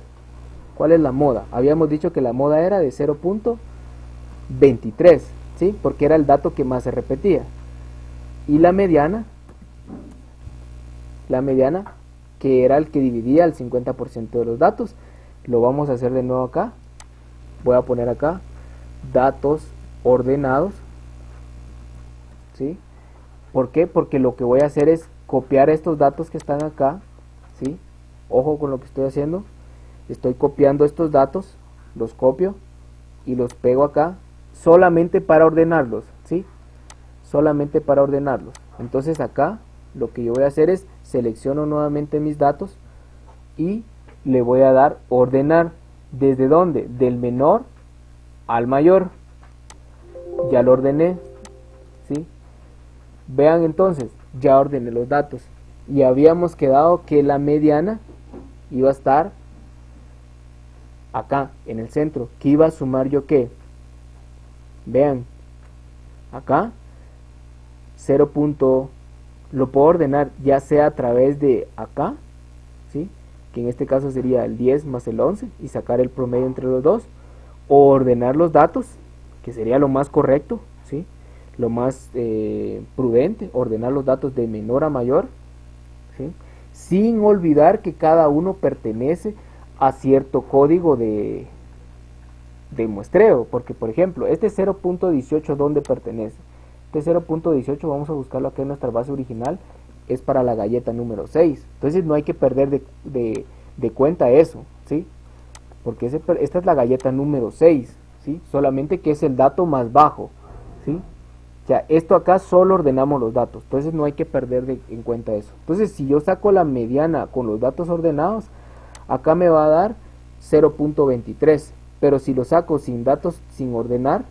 ¿Cuál es la moda? Habíamos dicho que la moda era de 0.23, ¿sí? Porque era el dato que más se repetía. Y la mediana, que era el que dividía el 50% de los datos, lo vamos a hacer de nuevo acá. Voy a poner acá datos ordenados, ¿sí? ¿Por qué? Porque lo que voy a hacer es copiar estos datos que están acá, ¿sí? Ojo con lo que estoy haciendo. Estoy copiando estos datos, los copio y los pego acá solamente para ordenarlos, ¿sí? Solamente para ordenarlos. Entonces acá lo que yo voy a hacer es selecciono nuevamente mis datos y le voy a dar ordenar. ¿Desde dónde? Del menor al mayor. Ya lo ordené, ¿sí? Vean entonces, ya ordené los datos y habíamos quedado que la mediana iba a estar acá en el centro. ¿Qué iba a sumar yo qué? Vean, acá 0. Lo puedo ordenar ya sea a través de acá, ¿sí? Que en este caso sería el 10 más el 11 y sacar el promedio entre los dos, o ordenar los datos, que sería lo más correcto, ¿sí? Lo más prudente, ordenar los datos de menor a mayor, ¿sí? Sin olvidar que cada uno pertenece a cierto código de muestreo, porque por ejemplo, este 0.18 ¿dónde pertenece? Este 0.18 vamos a buscarlo acá en nuestra base original, es para la galleta número 6, entonces no hay que perder de cuenta eso, ¿sí? Porque esta es la galleta número 6, ¿sí? Solamente que es el dato más bajo, ¿sí? O sea, esto acá solo ordenamos los datos, entonces no hay que perder en cuenta eso. Entonces si yo saco la mediana con los datos ordenados, acá me va a dar 0.23, pero si lo saco sin datos, sin ordenar,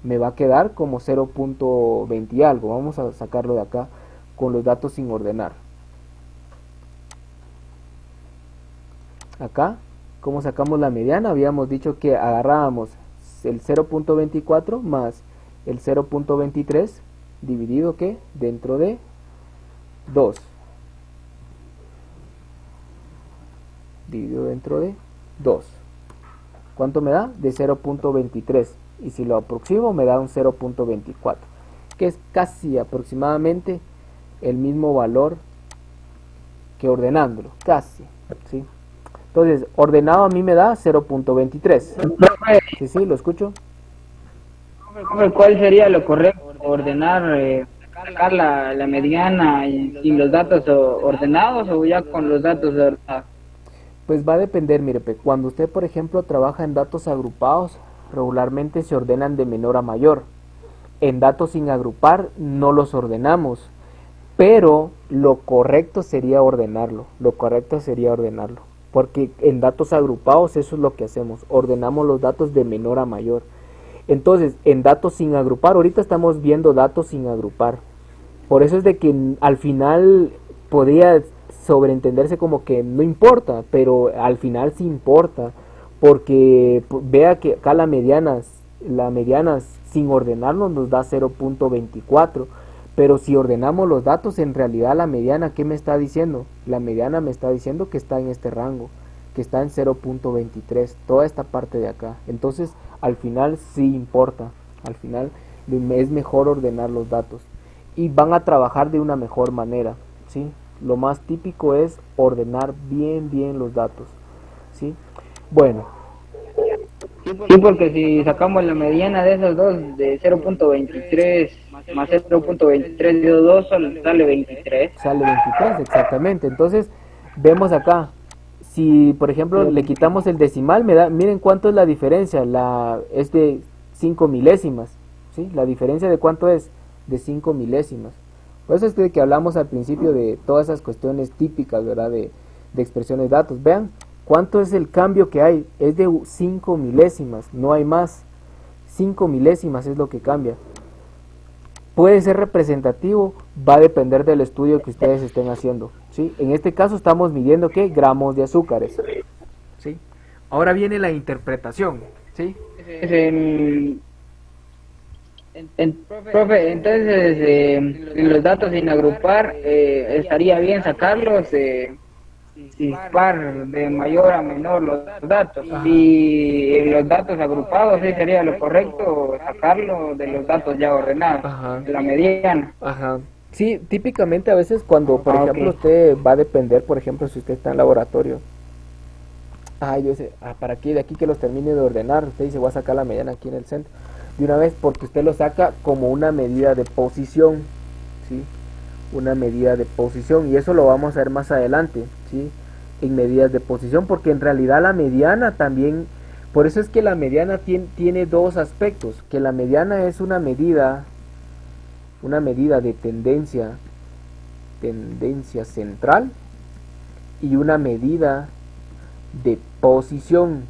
me va a quedar como 0.20 y algo. Vamos a sacarlo de acá con los datos sin ordenar. acá, ¿cómo sacamos la mediana? Habíamos dicho que agarrábamos el 0.24 más el 0.23 dividido, ¿qué? Dentro de 2. Dividido dentro de 2. ¿Cuánto me da? De 0.23. Y si lo aproximo me da un 0.24, que es casi aproximadamente el mismo valor que ordenándolo, casi, ¿sí? Entonces, ordenado a mí me da 0.23. Profe, Sí, lo escucho. profe, ¿cuál sería lo correcto? ¿Ordenar, sacar la mediana y los datos ordenados o ya con los datos ordenados? Pues va a depender, mire, cuando usted, por ejemplo, trabaja en datos agrupados, regularmente se ordenan de menor a mayor. En datos sin agrupar no los ordenamos, pero lo correcto sería ordenarlo. Porque en datos agrupados eso es lo que hacemos, ordenamos los datos de menor a mayor. Entonces, en datos sin agrupar, ahorita estamos viendo datos sin agrupar. Por eso es de que al final podría sobreentenderse como que no importa, pero al final sí importa, porque vea que acá la mediana sin ordenarnos nos da 0.24, pero si ordenamos los datos, en realidad la mediana, ¿qué me está diciendo? La mediana me está diciendo que está en este rango, que está en 0.23, toda esta parte de acá. Entonces, al final sí importa, al final es mejor ordenar los datos y van a trabajar de una mejor manera, ¿sí? Lo más típico es ordenar bien los datos, ¿sí? Bueno, Sí, porque si sacamos la mediana de esos dos, de 0.23 más 0.23 de 2, sale 23. sale 23 exactamente. Entonces, vemos acá, si por ejemplo le quitamos el decimal, miren cuánto es la diferencia, es de 5 milésimas, ¿sí? La diferencia de cuánto es, de 5 milésimas. Por eso es de que hablamos al principio de todas esas cuestiones típicas, ¿verdad? De expresiones de datos. Vean cuánto es el cambio que hay, es de 5 milésimas, no hay más. 5 milésimas es lo que cambia. Puede ser representativo, va a depender del estudio que ustedes estén haciendo, ¿sí? En este caso estamos midiendo, ¿qué? Gramos de azúcares, ¿sí? Ahora viene la interpretación, ¿sí? Profe, entonces en los datos sin agrupar estaría bien sacarlos, dispar de mayor a menor los datos. Ajá. Y en los datos agrupados sí sería lo correcto sacarlo de los datos ya ordenados, Ajá. de la mediana. Ajá. Sí, típicamente a veces cuando, por ejemplo, ok. usted va a depender, por ejemplo, si usted está en laboratorio, yo sé, para aquí, de aquí que los termine de ordenar, usted dice, voy a sacar la mediana aquí en el centro, de una vez, porque usted lo saca como una medida de posición, ¿sí? Una medida de posición, y eso lo vamos a ver más adelante, ¿sí? En medidas de posición, porque en realidad la mediana también, por eso es que la mediana tiene dos aspectos, que la mediana es una medida de tendencia central, y una medida de posición,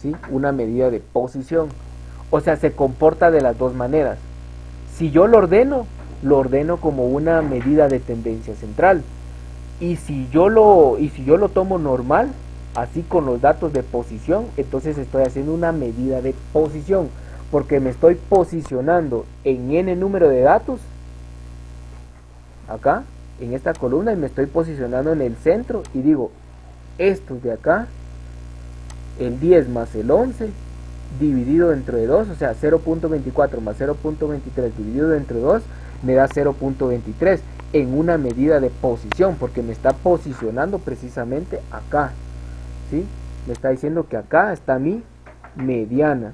¿sí? Una medida de posición, o sea, se comporta de las dos maneras. Si yo lo ordeno como una medida de tendencia central, y si yo lo tomo normal, así con los datos de posición, entonces estoy haciendo una medida de posición, porque me estoy posicionando en n número de datos, acá, en esta columna, y me estoy posicionando en el centro, y digo, estos de acá, el 10 más el 11, dividido entre 2, o sea, 0.24 más 0.23 dividido entre 2, me da 0.23 en una medida de posición, porque me está posicionando precisamente acá, ¿sí? Me está diciendo que acá está mi mediana,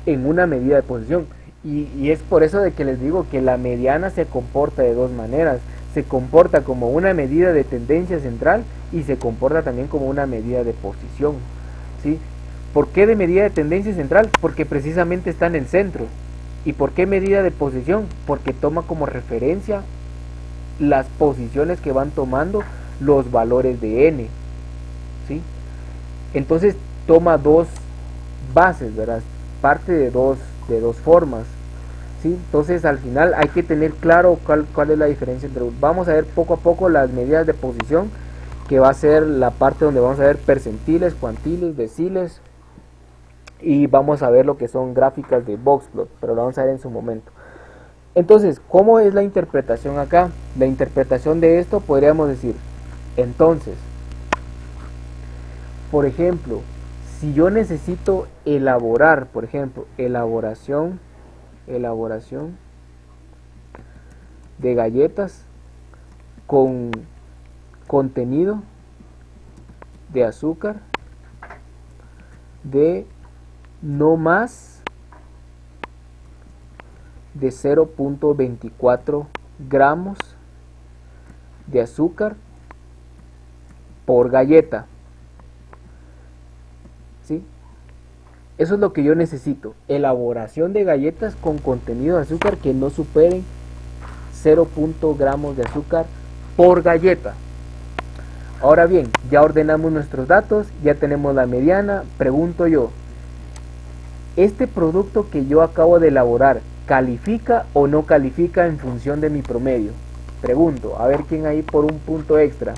en una medida de posición, y es por eso de que les digo que la mediana se comporta de dos maneras, se comporta como una medida de tendencia central, y se comporta también como una medida de posición, ¿sí? ¿Por qué de medida de tendencia central? Porque precisamente está en el centro. ¿Y por qué medida de posición? Porque toma como referencia las posiciones que van tomando los valores de n, ¿sí? Entonces toma dos bases, ¿verdad? Parte de dos formas, ¿sí? Entonces al final hay que tener claro cuál es la diferencia entre. Vamos a ver poco a poco las medidas de posición que va a ser la parte donde vamos a ver percentiles, cuantiles, deciles, y vamos a ver lo que son gráficas de boxplot, pero lo vamos a ver en su momento. Entonces, ¿cómo es la interpretación acá? La interpretación de esto podríamos decir, entonces, por ejemplo, si yo necesito elaborar, por ejemplo, elaboración de galletas con contenido de azúcar de no más de 0.24 gramos de azúcar por galleta, ¿sí? Eso es lo que yo necesito, elaboración de galletas con contenido de azúcar que no superen 0.0 gramos de azúcar por galleta. Ahora bien, ya ordenamos nuestros datos, ya tenemos la mediana. Pregunto yo, ¿este producto que yo acabo de elaborar califica o no califica en función de mi promedio? Pregunto, a ver quién ahí por un punto extra.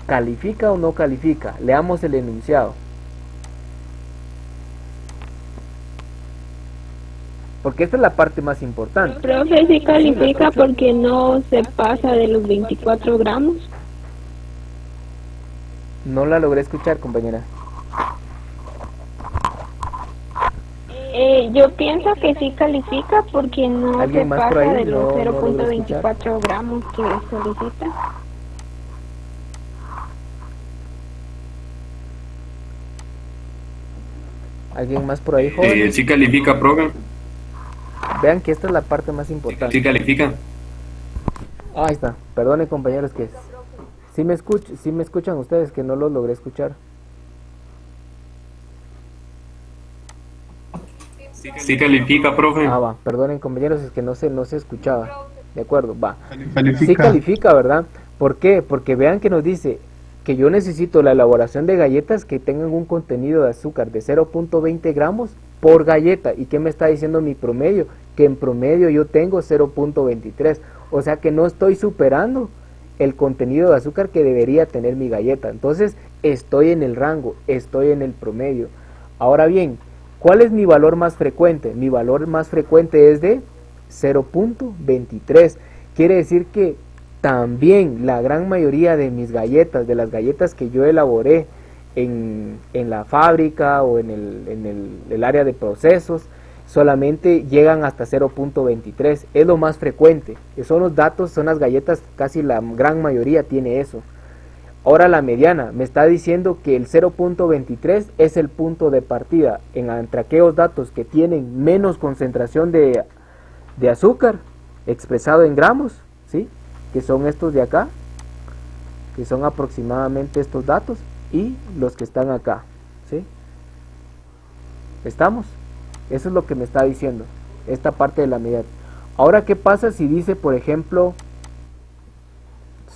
¿Califica o no califica? Leamos el enunciado. Porque esta es la parte más importante. Profe, sí califica porque no se pasa de los 24 gramos. No la logré escuchar, compañera. Yo pienso que sí califica porque no se ¿Alguien más por pasa ahí? de los No logré 0.24 gramos que solicita. ¿Alguien más por ahí, joven? Sí califica, profe. Vean que esta es la parte más importante. Sí califica. Ahí está. Perdone, compañeros, que sí me escuchan ustedes, que no los logré escuchar. Sí califica, profe. Va. Perdonen, compañeros, es que no se escuchaba. De acuerdo, va. Califica. Sí califica, ¿verdad? ¿Por qué? Porque vean que nos dice que yo necesito la elaboración de galletas que tengan un contenido de azúcar de 0.20 gramos por galleta. ¿Y qué me está diciendo mi promedio? Que en promedio yo tengo 0.23. O sea que no estoy superando el contenido de azúcar que debería tener mi galleta. Entonces estoy en el rango, estoy en el promedio. Ahora bien, ¿cuál es mi valor más frecuente? Mi valor más frecuente es de 0.23. Quiere decir que también la gran mayoría de mis galletas, de las galletas que yo elaboré en la fábrica o en el área de procesos, solamente llegan hasta 0.23. Es lo más frecuente. Son los datos, son las galletas, casi la gran mayoría tiene eso. Ahora la mediana me está diciendo que el 0.23 es el punto de partida entre aquellos datos que tienen menos concentración de azúcar expresado en gramos, ¿sí? Que son estos de acá, que son aproximadamente estos datos, y los que están acá, ¿sí? ¿Estamos? Eso es lo que me está diciendo esta parte de la mediana. Ahora, ¿qué pasa si dice, por ejemplo,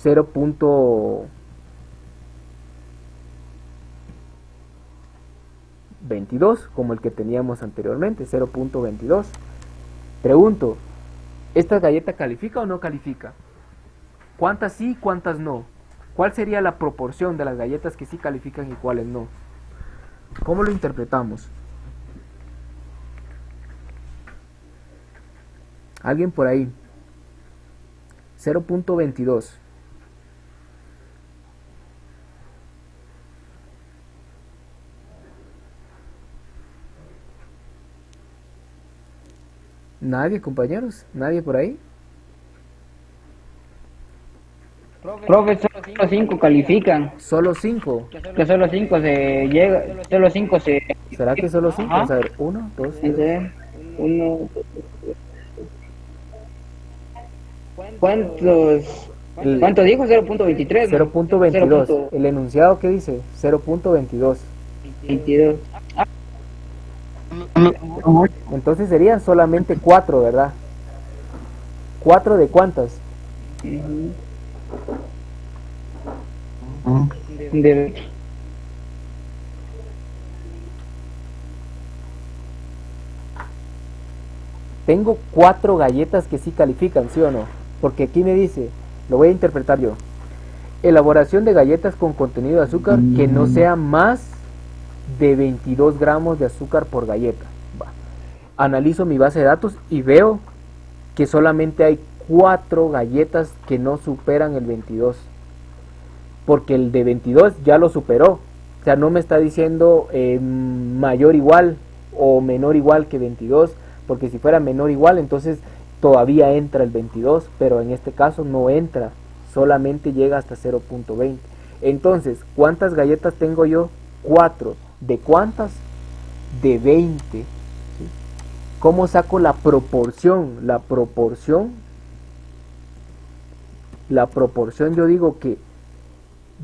0.22, como el que teníamos anteriormente, 0.22? Pregunto, ¿esta galleta califica o no califica? ¿Cuántas sí, cuántas no? ¿Cuál sería la proporción de las galletas que sí califican y cuáles no? ¿Cómo lo interpretamos? ¿Alguien por ahí? 0.22. ¿Nadie, compañeros? ¿Nadie por ahí? Profe, solo 5 califican. Solo 5. Que solo 5 se llega, solo 5 se... ¿Será que solo 5? Vamos a ver, 1, 2, 3. Uno... ¿Cuánto dijo? 0.23. 0.22. El enunciado, ¿qué dice? 0.22. 22. Entonces serían solamente 4, ¿verdad? ¿4 de cuántas? De... Tengo 4 galletas que sí califican, ¿sí o no? Porque aquí me dice lo voy a interpretar yo. Elaboración de galletas con contenido de azúcar que no sea más de 22 gramos de azúcar por galleta. Va. Analizo mi base de datos y veo que solamente hay 4 galletas que no superan el 22. Porque el de 22 ya lo superó. O sea, no me está diciendo mayor igual o menor igual que 22. Porque si fuera menor igual, entonces todavía entra el 22. Pero en este caso no entra. Solamente llega hasta 0.20. Entonces, ¿cuántas galletas tengo yo? 4. ¿De cuántas? De 20. ¿Sí? ¿Cómo saco la proporción? La proporción yo digo que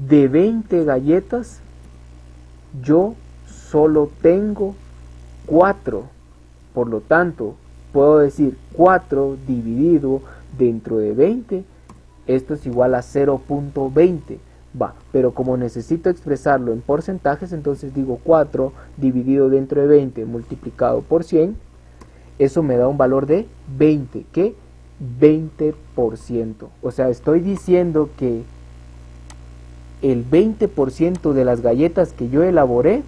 de 20 galletas yo solo tengo 4. Por lo tanto, puedo decir 4 dividido dentro de 20. Esto es igual a 0.20. Va, pero como necesito expresarlo en porcentajes, entonces digo 4 dividido dentro de 20 multiplicado por 100. Eso me da un valor de 20. ¿Qué? 20%. O sea, estoy diciendo que el 20% de las galletas que yo elaboré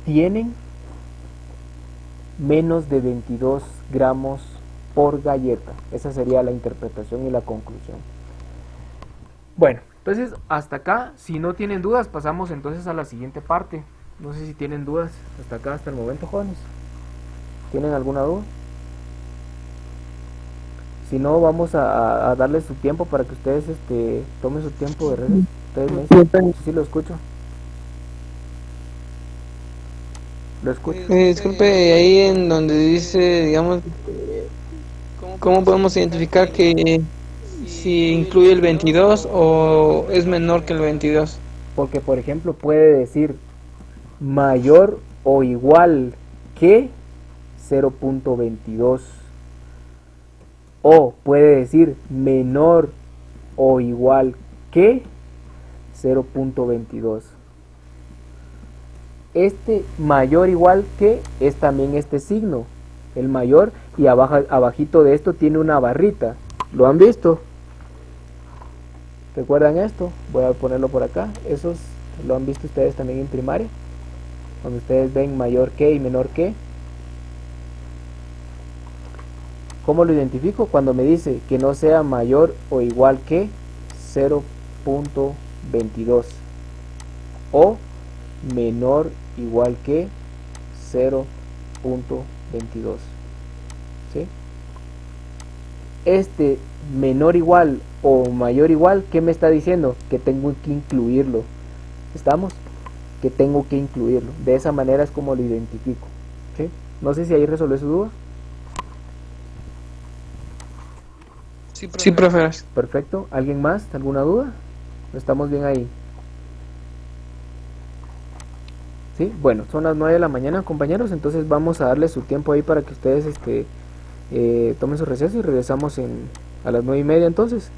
tienen menos de 22 gramos por galleta. Esa sería la interpretación y la conclusión. Bueno, entonces hasta acá, si no tienen dudas, pasamos entonces a la siguiente parte. No sé si tienen dudas hasta acá, hasta el momento, jóvenes. ¿Tienen alguna duda? Si no, vamos a darles su tiempo para que ustedes tomen su tiempo de regreso. Ustedes me dicen, sí, lo escucho. Lo escucho. Disculpe, ahí en donde dice, digamos, ¿cómo podemos identificar que si incluye el 22 o es menor que el 22? Porque, por ejemplo, puede decir mayor o igual que 0.22. O puede decir menor o igual que 0.22. Este mayor igual que es también este signo, el mayor, y abajito de esto tiene una barrita. ¿Lo han visto? ¿Recuerdan esto? Voy a ponerlo por acá. Esos lo han visto ustedes también en primaria, donde ustedes ven mayor que y menor que. ¿Cómo lo identifico? Cuando me dice que no sea mayor o igual que 0.22 o menor igual que 0.22. ¿Sí? Este menor igual o mayor igual, ¿qué me está diciendo? Que tengo que incluirlo. ¿Estamos? Que tengo que incluirlo. De esa manera es como lo identifico. ¿Sí? No sé si ahí resolvió su duda. Sí, profe. Perfecto. ¿Alguien más? ¿Alguna duda? ¿Estamos bien ahí? ¿Sí? Bueno, son las 9 de la mañana, compañeros, entonces vamos a darle su tiempo ahí para que ustedes tomen su receso y regresamos a las 9:30 entonces.